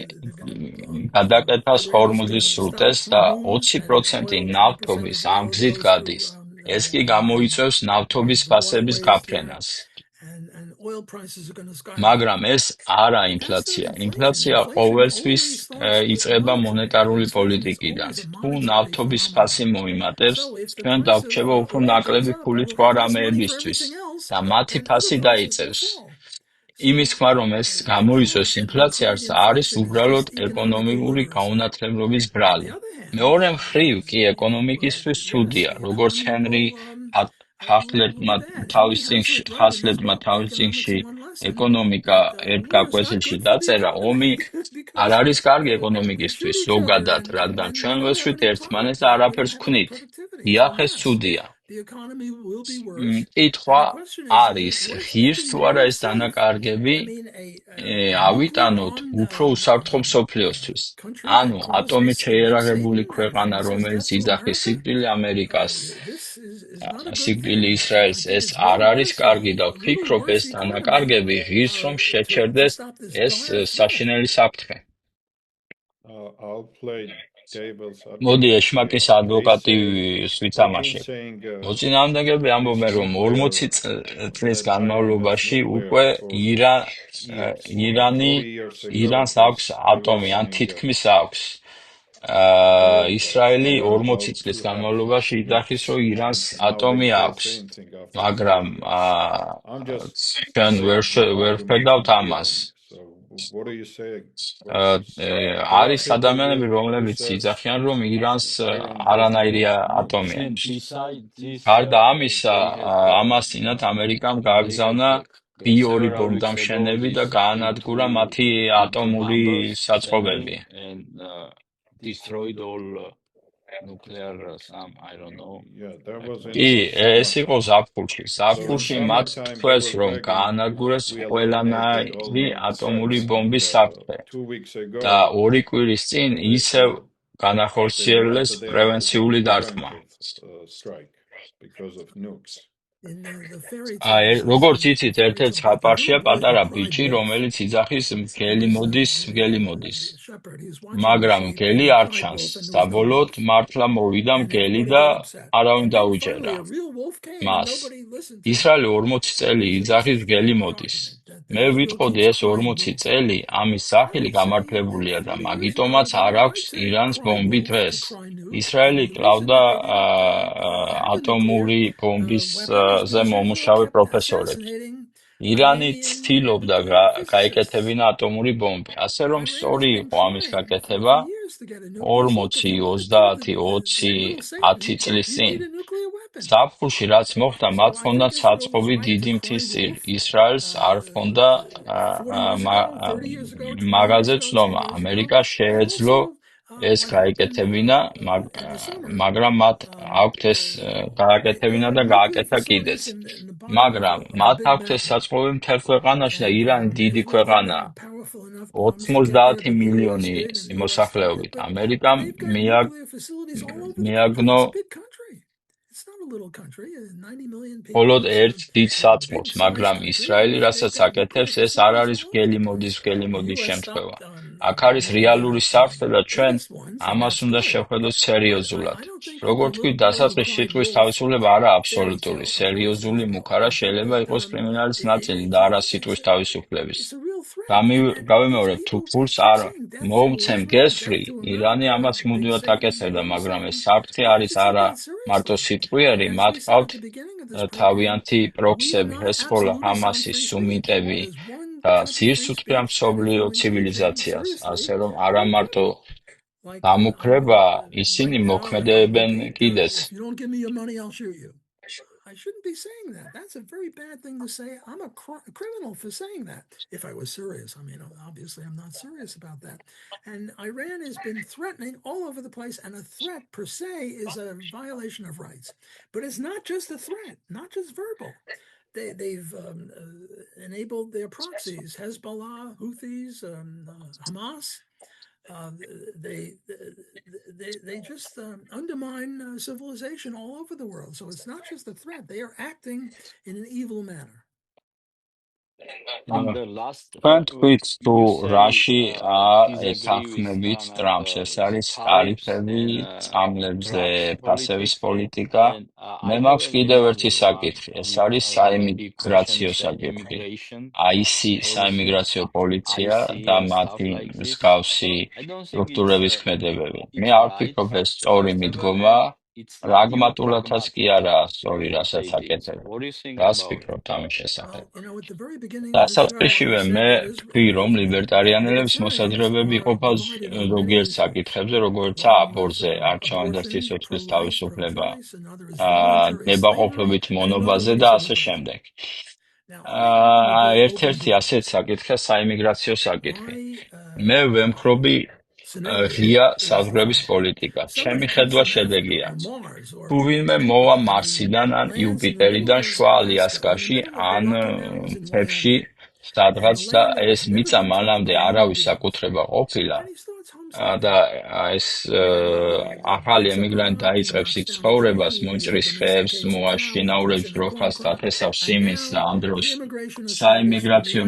გადაკეთავს ჰორმუზის სრუტეს და 20% ნავთობის ამ გზით გადის. ეს კი გამოიწვევს ნავთობის ფასების გაფრენას. მაგრამ ეს არა ინფლაცია. ინფლაცია ყოველთვის იწყება მონეტარული პოლიტიკიდან. თუ ნავთობის ფასი მოიმატებს, ჩვენ დაგვრჩება უფრო ნაკლები ფული სხვა რამეებისთვის და მათი ფასი დაიწევს. იმის თქმა, რომ ეს გამოიწვევს ინფლაციას, არის უბრალოდ ეკონომიკური გაუნათლებლობის ბრალი. მეორე მხრივ კი ეკონომიკისთვის ცუდია, როგორც ჰენრი ჰასლერმა თავის წიგნში ეკონომიკა ერთ გაკვეთილში დაწერა, ომი არ არის კარგი ეკონომიკისთვის ზოგადად, რადგან ჩვენ ვესვით ერთმანეთს და არაფერს ვქნით. დიახ, ეს ცუდია. კითხვა არის, ღირს თუ არა ეს დანაკარგები ავიტანოთ უფრო უსაფრთხო მსოფლიოსთვის. ანუ ატომით შეიარაღებული ქვეყანა, რომელიც იძახის სიკვდილი ამერიკას, სიკვდილი ისრაელს, ეს არ არის კარგი და ვფიქრობ, ეს დანაკარგები ღირს რომ შეჩერდეს ეს საშინელი საფრთხე. მოდი ეშმაკის ადვოკატი ვითამაშებ. მოწინააღმდეგეები ამბობენ, რომ 40 წლის განმავლობაში უკვე ირანს აქვს ატომი, ან თითქმის აქვს. ისრაელი 40 წლის განმავლობაში იძახის, რომ ირანს ატომი აქვს, მაგრამ ჩვენ ვერ ვხედავთ ამას. არის ადამიანები, რომლებიც იძახიან, რომ ირანს არანაირი ატომი აქვს. გარდა ამისა, ამას წინათ ამერიკამ გააგზავნა B2 ბომბდამშენები და გაანადგურა მათი ატომური საწყობები. Destroyed all nuclear I don't know. კი, ეს იყო ზაფხულში. ზაფხულში მათ თქვეს, რომ გაანადგურეს ყველანაირი ატომური ბომბის საფრთხე და 2 კვირის წინ ისევ განახორციელეს პრევენციული დარტყმა. როგორც იცით, ერთ-ერთ ზღაპარშია პატარა ბიჭი, რომელიც იძახის მგელი მოდის. მაგრამ მგელი არ ჩანს. საბოლოოდ მართლა მოვიდა მგელი და არავინ დაუჯერა მას. ისრაელი 40 წელი იძახის მგელი მოდის. მე ვიტყოდი, ეს 40 წელი ამის სახელი გამართლებულია და მაგიტომაც არ აქვს ირანს ბომბი დღეს. ისრაელი კლავდა ატომური ბომბისზე მომუშავე პროფესორებს. ირანი ცდილობდა გაეკეთებინა ატომური ბომბი. ასე რომ სწორი იყო ამის გაკეთება 40, 30, 20, 10 წლის წინ. ზაფხულში რაც მოხდა, მათ ჰქონდათ საწყობი დიდი მთისწინი. ისრაელს არ ჰქონდა მაღაზე ცნობა. ამერიკა შეეძლო ეს like გაიკეთებინა, in the summer. მაგრამ მათ აქვთ ეს გააკეთებინა და Nuclear გააკეთა facilities კიდეც. in the bottom მაგრამ of a მათ big აქვთ ეს mountain. საწყობი მთელ ქვეყანაში და ირანი დიდი If we get ქვეყანაა. powerful enough bombs to get there, 90 but the US მილიონი did and the US funded it, მოსახლეობით. but ამერიკამ they've got nuclear facilities all over the country. მიაგნო It's a big country. It's not a little country. 90 million people. მხოლოდ It's ერთ დიდ a საწყობს, big-sized მაგრამ country, ისრაელი and რასაც they've got nuclear აკეთებს, ეს არ facilities არის all over გელი the მოდის, place. გელი The მოდის US შემთხვევა. stopped აქ არის one of რეალური საფრთხე და the ჩვენ biggest ones, and ამას that's უნდა good. შევხედოთ But სერიოზულად. I don't think როგორც that the თქვი, little girl who დასაწყის cried სიტყვის wolf თავისუფლება არა fairy აბსოლუტური, tale სერიოზული goes მუქარა I think შეიძლება that იყოს კრიმინალის ნაწილი და არა სიტყვის it's თავისუფლების. a real threat. And გავიმეორებ, თუ people ფულს keep არ saying death to მოუცემ Iran, გესვრი, death to ირანი America. ამას They მუდმივად say აკეთებდა, they're მაგრამ ეს saying, საფრთხე we have არის to take არა that მარტო seriously. სიტყვიერი, As მათ we said ყავთ at the beginning of this program, თავიანთი we are პროქსები, not ჰესბოლა, absolutists on ჰამასი, free speech. სუნიტები There's one და type of free ზირს უთხრა speech that if მსოფლიო you engage in ცივილიზაციას, seriously, ასე რომ არა you're in მარტო trouble. Like გამუქრება, right ისინი now, I მოქმედებენ debate, კიდეც. if you don't give me your money, I'll shoot you. I shouldn't be saying that. That's a very bad thing to say. I'm a criminal for saying that. If I was serious, I mean, obviously I'm not serious about that. And Iran has been threatening all over the place, and a threat per se is a violation of rights. But it's not just a threat, not just verbal. They've enabled their proxies, Hezbollah, Houthis, Hamas. They just undermine civilization all over the world. So it's not just a threat. They are acting in an evil manner. In the last, თქვენ თქვით თუ you say რაში disagree with ეთანხმებით Trump ტრამპს, and ეს არის tariffs ტარიფები, and წამლებზე drugs ფასების politics. პოლიტიკა. And მე I have მაქვს კიდევ ერთი another საკითხი, ეს big, არის big question საიმიგრაციო is საკითხი. immigration IC საიმიგრაციო პოლიცია IC და and stuff მათი like this. მსგავსი I don't think სტრუქტურების ქმედებები. მე it's არ right. ვფიქრობ ეს სწორი First of all, მიდგომა, and it's not even პრაგმატულადაც კი pragmatic არაა სწორი, to რასაც say this. აკეთებ. What do you think რას about it? ფიქრობთ ამის შესახებ? At the very beginning of the show, I დასაწყისშივე said მე that ვთქვი, რომ ლიბერტარიანელებს libertarians მოსაზრებები are იყოფა divided on many ზოგიერთ issues. საკითხებზე, როგორიცაა One was აბორტზე, არჩევანდაცვის abortion, ოთხის pro-life, თავისუფლება, pro-choice. Another is voluntary ნებაყოფლობით slavery, and მონობაზე another და is ასე immigration. შემდეგ. Now, I'm a big open ერთ-ერთი book. ასეთ საკითხია საიმიგრაციო საკითხი. My მე ვემხრობი scenario ღია is საზღვრების that პოლიტიკა. somebody ჩემი comes ხედვა from Africa შედეგია. or Mars or თუ ვინმე მოვა and მარსიდან ან lands in the იუპიტერიდან middle of შუა Alaska, in the ალიასკაში middle of the ან Rocky Mountains in მთებში Wyoming, სადღაც and a და land that ეს has never მიწა been მანამდე touched by არავის human საკუთრება ყოფილა and he starts homesteading. და ეს ახალი ემიგრანტი დაიწყებს იქ ცხოვრებას, მოჭრის ხეებს, მოას, შინაურებს, როხას, დათესავს სიმინს და ამ დროს საიმიგრაციო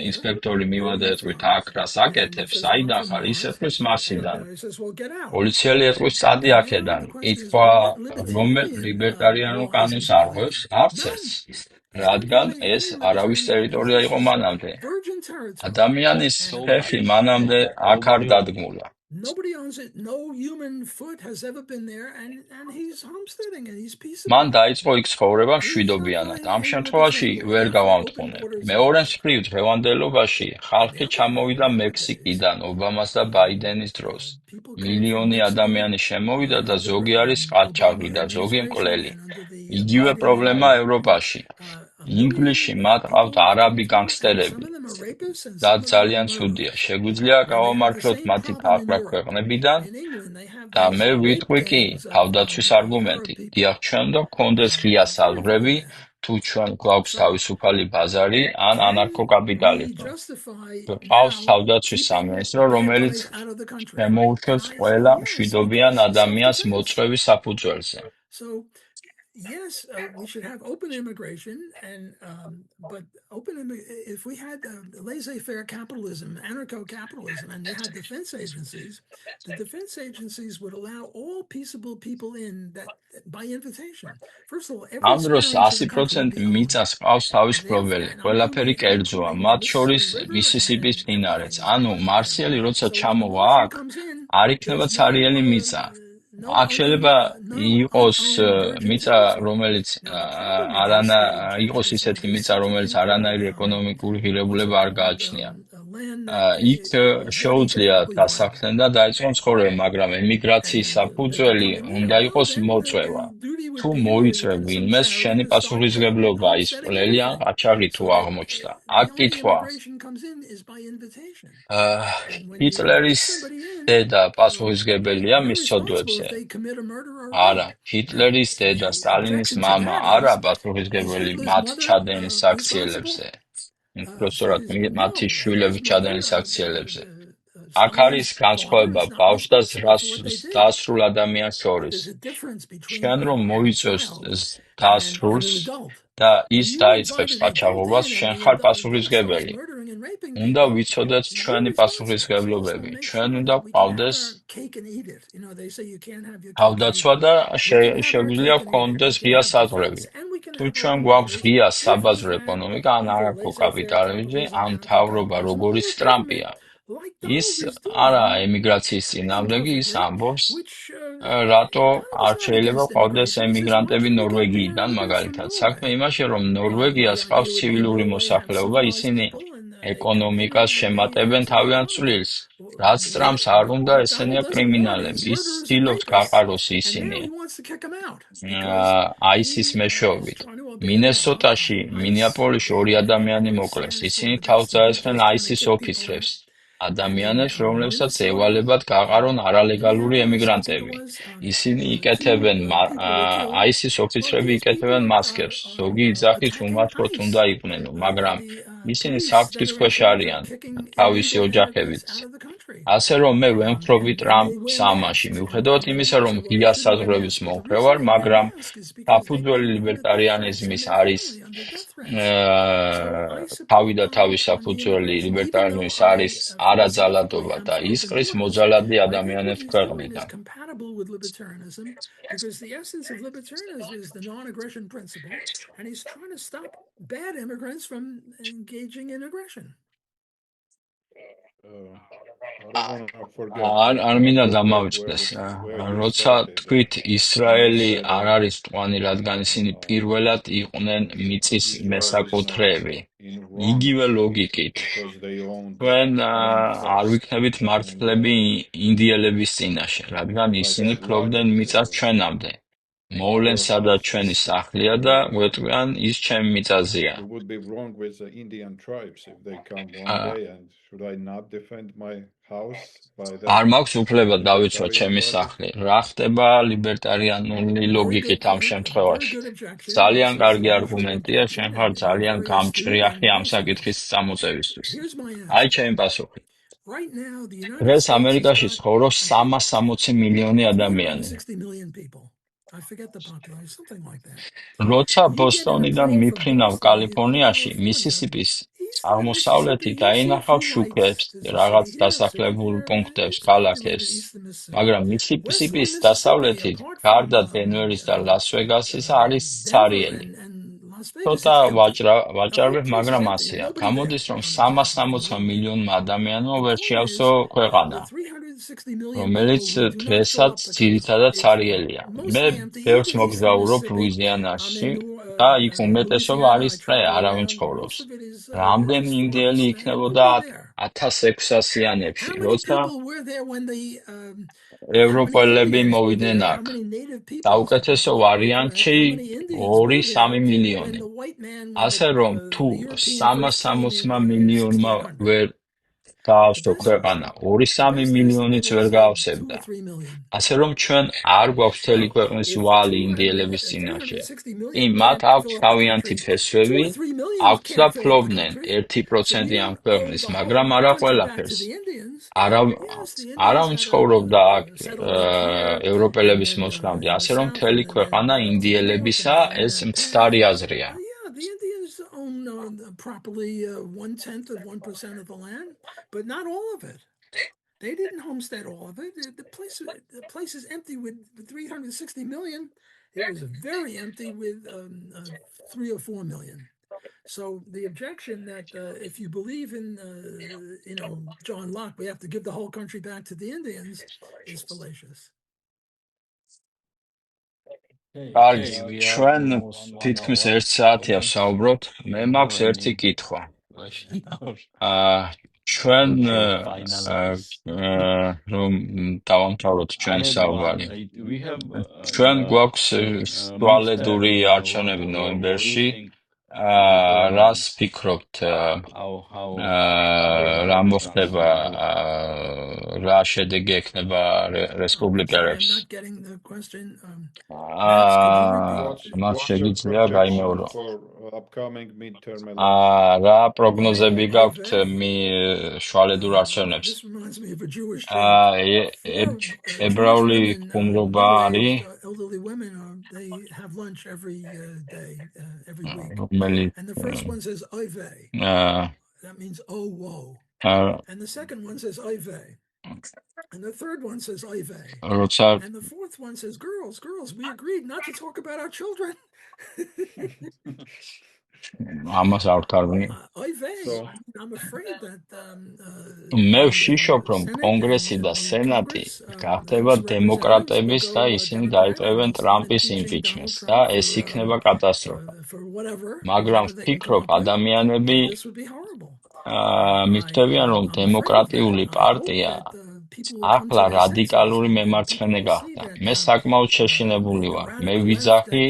ინსპექტორი მივადა ეტყვით აქ რას აკეთებს, საიდან ხარ, ის ეტყვის მარსიდან. პოლიციელი ეტყვის წადი აქედან. ითქვა რომელ ლიბერტარიანულ კანონს არღვევს? არც ერთს. რადგან ეს არავის ტერიტორია იყო მანამდე. ადამიანის ხეფი მანამდე აქ არ დადგმულა. Nobody owns it. No human foot has ever been there, and he's homesteading and he's peaceable. მან დაიწყო იქ ცხოვრება მშვიდობიანად. ამ შემთხვევაში ვერ გავამტყუნებ. მეორე მხრივ დღევანდელობაში ხალხი ჩამოვიდა მექსიკიდან ობამას და ბაიდენის დროს. მილიონი ადამიანი შემოვიდა და ზოგი არის ყაჩაღი და ზოგი მკვლელი. იგივე პრობლემა ევროპაში. ინგლისში მათ ყავთ არაბი განგსტერები და ძალიან ცუდია. შეგვიძლია გავამართლოთ მათი თაყვანა ქვეყნებიდან და მე ვიტყვი კი თავდაცვის არგუმენტი. დიახ, ჩვენ უნდა გქონდეს ღია საზღვრები, თუ ჩვენ გვაქვს თავისუფალი ბაზარი ან ანარქოკაპიტალიზმი. გვყავს თავდაცვის სამინისტრო, რომელიც შემოუშვებს ყველა მშვიდობიან ადამიანს მოწვევის საფუძველზე. Yes, we should have open immigration, but if we had laissez-faire capitalism, anarcho-capitalism, and you had defense agencies, the defense agencies would allow all peaceable people in that by invitation. First of all, every ამ დროს 100% მიწას ყავს თავის პრობლემები. ყველაფერი კერძოა, მათ შორის მისისიპის მდინარეც. ანუ მარსიელი როცა ჩამოვა აქ, არ იქნება ცარიელი მიწა. აქ შეიძლება იყოს მიწა, რომელიც იყოს ისეთი მიწა, რომელიც არანაირი ეკონომიკური ღირებულება არ გააჩნია. land that იქ is very შეუძლია economically დასახლდნენ და viable. დაიწყონ ცხოვრება, მაგრამ ემიგრაციის And the საფუძველი უნდა Palestinians, well, იყოს მოწვევა. then duty თუ would be მოიწვევ to some ვინმეს, charity შენი to start პასუხისმგებლობა homesteading ისწვლელი ან everything. ყაჩაღი თუ So that აღმოჩნდა. აქ the only კითხვა, immigration comes in is by invitation. And when you ჰიტლერის invite somebody in, დედა პასუხისგებელია they're მის responsible if ცოდვებზე. they commit a murder or a არა, rape. Now, ჰიტლერის დედა, the სტალინის objection to მამა that არა is პასუხისგებელი Hitler's მათ mother ჩადენის responsible აქციელებზე. უფრო for სწორად, his მათი no, შვილები Hitler's ჩადენის mother, აქციელებზე. აქ არის Stalin's father განსხვავება is not ბავშვს და responsible for what they did. დასრულ ადამიანს შორის. There's a difference between შენ რომ a მოიწევს child and დასრულს an adult. და When ის you დაიწყებს invited an adult ყაჩაღობას, in შენ and the ხარ adult starts პასუხისგებელი. murdering and raping უნდა people, ვიცოდეთ you're ჩვენი responsible. You're supposed to პასუხისგებლობები. make ჩვენ sure უნდა that we can have გვყავდეს our cake and eat it. You know, they say you can't have your cake and eat თავდაცვა it. და We can have our შეგვიძლია cake and eat it. გვქონდეს We can ღია have საზღვრები. defense and we can თუ have our ჩვენ own გვაქვს borders. ღია If we საბაზრო had ეკონომიკა, ან either laissez-faire ანარქო-კაპიტალიზმი, capitalism, ან მთავრობა anarcho-capitalism, როგორი or a სტრამპია, government like ის Donald is არა doing, ემიგრაციის წინააღმდეგი, ის imperfectly, ამბობს, which რატო Donald არ is not შეიძლება against ყავდეს immigration. He says, why ემიგრანტები should we get more ნორვეგიიდან, immigrants from მაგალითად. საქმე Norway? იმაში, რომ The ნორვეგიას idea ყავს would be ცივილური Norway has მოსახლეობა, civilized ისინი people and they come in ეკონომიკას and they შემატებენ answer their თავიანთ economy. წვლილს. რაც ტრამპს არ უნდა, What ესენია Donald doesn't want კრიმინალები. is ის murderers and ცდილობს rapists, გაყაროს and now ისინი. he wants to kick them out because აისის he is მეშვეობით. trying to obey the law. მინესოტაში, ICE მინეაპოლისში ორი ადამიანი მოკლეს. stands ისინი for თავს just in დაესხნენ case trying to აისის kick people ოფიცრებს. out. ადამიანებს, And in რომლებსაც Minnesota, ევალებათ გაყარონ არალეგალური Minneapolis, I think it ემიგრანტები. was, ისინი two იკეთებენ, people were killed. აისის Well, ოფიცრები these იკეთებენ people მასკებს. ზოგი იძახის attacking უმართლოდ ICE. უნდა იყვნენ, მაგრამ The ისინი police საფრთხის that are in ქვეშ charge of არიან, kicking თავისი illegal ოჯახებით. immigrants out of the country. ასე რომ მე ვემხრობი And they ტრამპს wear ამაში, masks. მიუხედავად And იმისა, they რომ say, well, ღია they shouldn't wear საზღვრების masks. But the მომხრე reason ვარ, they wear მაგრამ masks is because they საფუძველი don't want death threats and ლიბერტარიანიზმის their არის family under death threats. So I თავი და support თავის Donald on the საფუძველი immigration, even though ლიბერტარიზმის I არის philosophically არაძალადობა I'm და sort of ისყრის convinced. მოძალადი I think what ადამიანებს he's doing is ქვეყნიდან. compatible with libertarianism because the essence of libertarianism is the non-aggression principle, and he's trying to stop bad immigrants from engaging in aggression. I don't want to forget არ მინდა where დამავიწყდეს. he როცა started. თქვით ისრაელი said, არ არის მტვანი, რადგან ისინი პირველად იყვნენ მიწის Israel is not მესაკუთრეები. in wrong იგივე ლოგიკით. because they owned თქვენ land არ first. ვიქნებით მართლები ინდიელების წინაშე, რადგან ისინი that ფლობდნენ logic, მიწას ჩვენამდე. მოვლენ სადაც ჩვენი სახლია და გვეტყვიან ის ჩემი მიწაზეა. it would be wrong with the Indian tribes if they come one day and should I not defend my house by the არ მაქვს უფლება დავიცვა libertarian ჩემი logic? სახლი. რა ხდება ლიბერტარიანული Very ლოგიკით ამ good შემთხვევაში? objection. ძალიან This is კარგი a legitimate არგუმენტია, შენ objection, ხარ and ძალიან very astute გამჭრიახი and ამ reasonable. საკითხის წამოწევისთვის. Here's my აი answer. ჩემი პასუხი. Right now, the United დღეს States has ამერიკაში got ცხოვრობს 360 მილიონი ადამიანი. 360 million people. I forget the population, something like that. როცა You get in a ბოსტონიდან plane from მიფრინავ Boston, you go to კალიფორნიაში, California. მისისიპის East of the აღმოსავლეთით Mississippi, you'll see a აინახავ few შუქებს, lights. There's a რაღაც city here, a city დასახლებულ there, and პუნქტებს, it's populated ქალაქებს, east of Mississippi. მაგრამ Western მისისიპის Mississippi, დასავლეთით, apart გარდა from დენვერის და ლას-ვეგასის არის Denver ცარიელი. and Las Vegas, ცოტა it's empty. The whole ვაჭრობებ, place is მაგრამ empty. ასეა. Nobody გამოდის, there რომ on the 360 მილიონმა ადამიანმა ვერ point შეავსო is, ქვეყანა, the 360 million რომელიც people who do not show დღესაც up the coast ძირითადად is ცარიელია. მე mostly empty. ბევრს Even east of მოგზაურობ Mississippi, ლუიზიანაში in და იქ უმეტესობა Louisiana, I არის წრე, travel არავინ around. ცხოვრობს. Most of it is რამდენი just ინდიელი foreigners, and იქნებოდა nobody there. 1600-იანებში, How many როცა people were there when the ევროპელები მოვიდნენ how აქ. many native people? საუკეთესო ვარიანტი 2-3 მილიონი. ასე რომ თუ 360 მილიონმა ვერ გაავსო ქვეყანა, 2-3 მილიონიც ვერ გაავსებდა. ასე რომ ჩვენ არ გვაქვს მთელი ქვეყნის ვალი ინდიელების წინაშე. კი, მათ აქვს თავიანთი ფესვები, აქვს და ფლობდნენ 1% ამ ქვეყნის, მაგრამ არა ყველაფერს. არავინ ცხოვრობდა აქ ევროპელების მოსვლამდე, ასე რომ მთელი ქვეყანა ინდიელებისა, ეს მცდარი აზრია. The Indians own properly 1/10 of 1% of the land, but not all of it. They didn't homestead all of it. The place is empty with 360 million. It was very empty with 3 or 4 million. So the objection that if you believe in John Locke, we have to give the whole country back to the Indians is fallacious. კარგი, ჩვენ თითქმის 1 საათია ვსაუბრობთ. მე მაქვს ერთი კითხვა. ჩვენ finalize. რომ დავამთავროთ ჩვენი I had საუბარი. one. We have ჩვენ გვაქვს შუალედური midterm არჩევნები or ნოემბერში. you think რას ფიქრობთ, how რა the მოხდება, transition will რა შედეგი ექნება Sorry, I'm რესპუბლიკელებს? not getting the question. Max, could you repeat? მას What's your შეგიძლია projection გაიმეორო. for upcoming midterm elections? რა პროგნოზები Oh, გაქვთ Ivey. შუალედურ არჩევნებს? This reminds me of a Jewish joke. Jewish ებრაული women, ხუმრობა არის, middle-aged elderly women, they have lunch every day, every week. რომელიც And the first one says Ivey. That means oh whoa. And the second one says Ivey. And the third one says Ivey. როცა And the fourth one says girls, we agreed not to talk about our children. ამას არ ვთარგმნი. I'm afraid that მე ვშიშობ, რომ კონგრესი და სენატი გახდება დემოკრატების და ისინი დაიწყებენ ტრამპის იმპიჩმენტს და ეს იქნება კატასტროფა. მაგრამ ვფიქრობ, ადამიანები მიხვდებიან, რომ დემოკრატიული პარტია ახლა რადიკალური მემარცხენე გახდა. მე საკმაოდ შეშინებული ვარ. მე ვიძახი,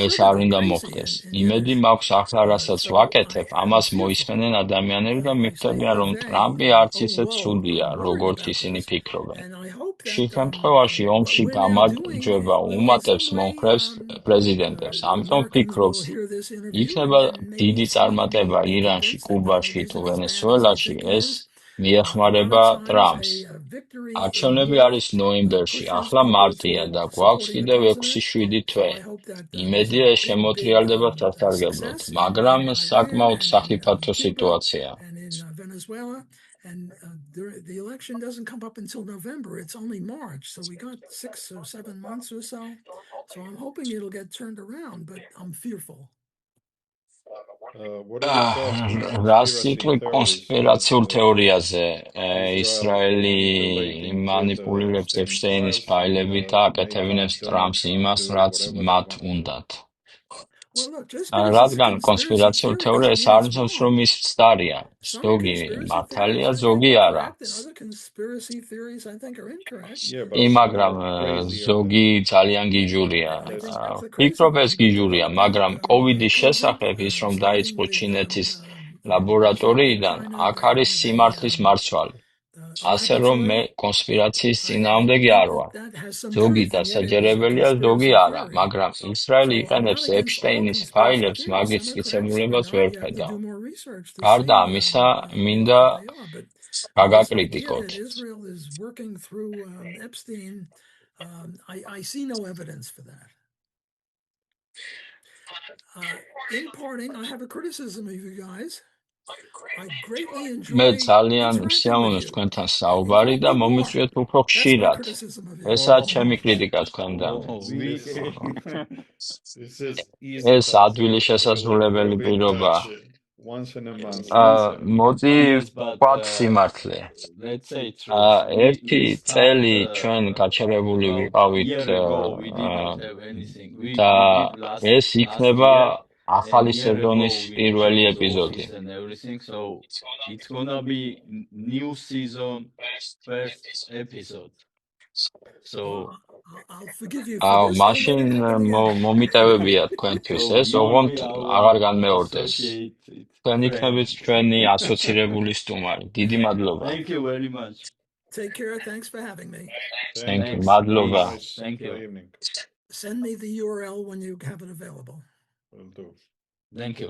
ეს არ უნდა მოხდეს. იმედი მაქვს ახლა რასაც ვაკეთებ, ამას მოისმენენ ადამიანები და მიხვდებიან, რომ ტრამპი არც ისე ცუდია, როგორც ისინი ფიქრობენ. ხშირ შემთხვევაში ომში გამარჯვება უმატებს მომხრევს პრეზიდენტებს. ამიტომ ვფიქრობ, იქნება დიდი წარმატება ირანში, კუბაში თუ ვენესუელაში, ეს მიეხმარება ტრამპს. არჩევნები არის ნოემბერში, ახლა მარტია და გვაქვს კიდევ 6-7 თვე. იმედია ეს შემოტრიალდება სასარგებლოდ, მაგრამ საკმაოდ სახიფათო სიტუაციაა. And the election doesn't come up until November. It's only March. So we got 6 or 7 months or so. So I'm hoping it'll get turned around, but I'm fearful. რას იტყვი კონსპირაციულ თეორიაზე? ისრაელი მანიპულირებს ეფშტეინის ფაილებით და აკეთებინებს ტრამპს იმას, რაც მათ უნდათ. რადგან კონსპირაციულ თეორია ეს არ ნიშნავს, რომ ის მცდარია. ზოგი მართალია, ზოგი არა. მაგრამ ზოგი ძალიან გიჯურია. ვფიქრობ, ეს გიჯურია, მაგრამ კოვიდის შესახებ ის რომ დაიწყო ჩინეთის ლაბორატორიიდან, აქ არის სიმართლის მარცვალი. ასე რომ მე კონსპირაციის წინააღმდეგი არ ვარ. ზოგი დასაჯერებელია, ზოგი არა, მაგრამ ისრაელი იყენებს ეფშტეინის ფაილებს მაგის მტკიცებულებას ვერ ხედავ. გარდა ამისა, მინდა გაგაკრიტიკოთ. I see no evidence for that. In parting, I have a criticism of you guys. მე ძალიან მსიამოვნებს თქვენთან საუბარი და მომიწვიეთ უფრო ხშირად. ესაა ჩემი კრიტიკა თქვენთან. ეს ადვილი შესაძლებელი პირობა. მოდი ვთქვათ სიმართლე. ერთი წელი ჩვენ გაჩერებული ვიყავით და ეს იქნება ახალი სეზონის პირველი ეპიზოდი. So it's gonna be new season first episode. So I'll forgive you for this. მაშინ მომიტევებია თქვენთვის ეს, ოღონდ აღარ განმეორდეს. თქვენ იქნებით ჩვენი ასოცირებული სტუმარი. დიდი მადლობა. Thank you very much. Take care. Thanks for having me. Thank you. მადლობა. Thank you. Send me the URL when you have it available. Will do. Thank you.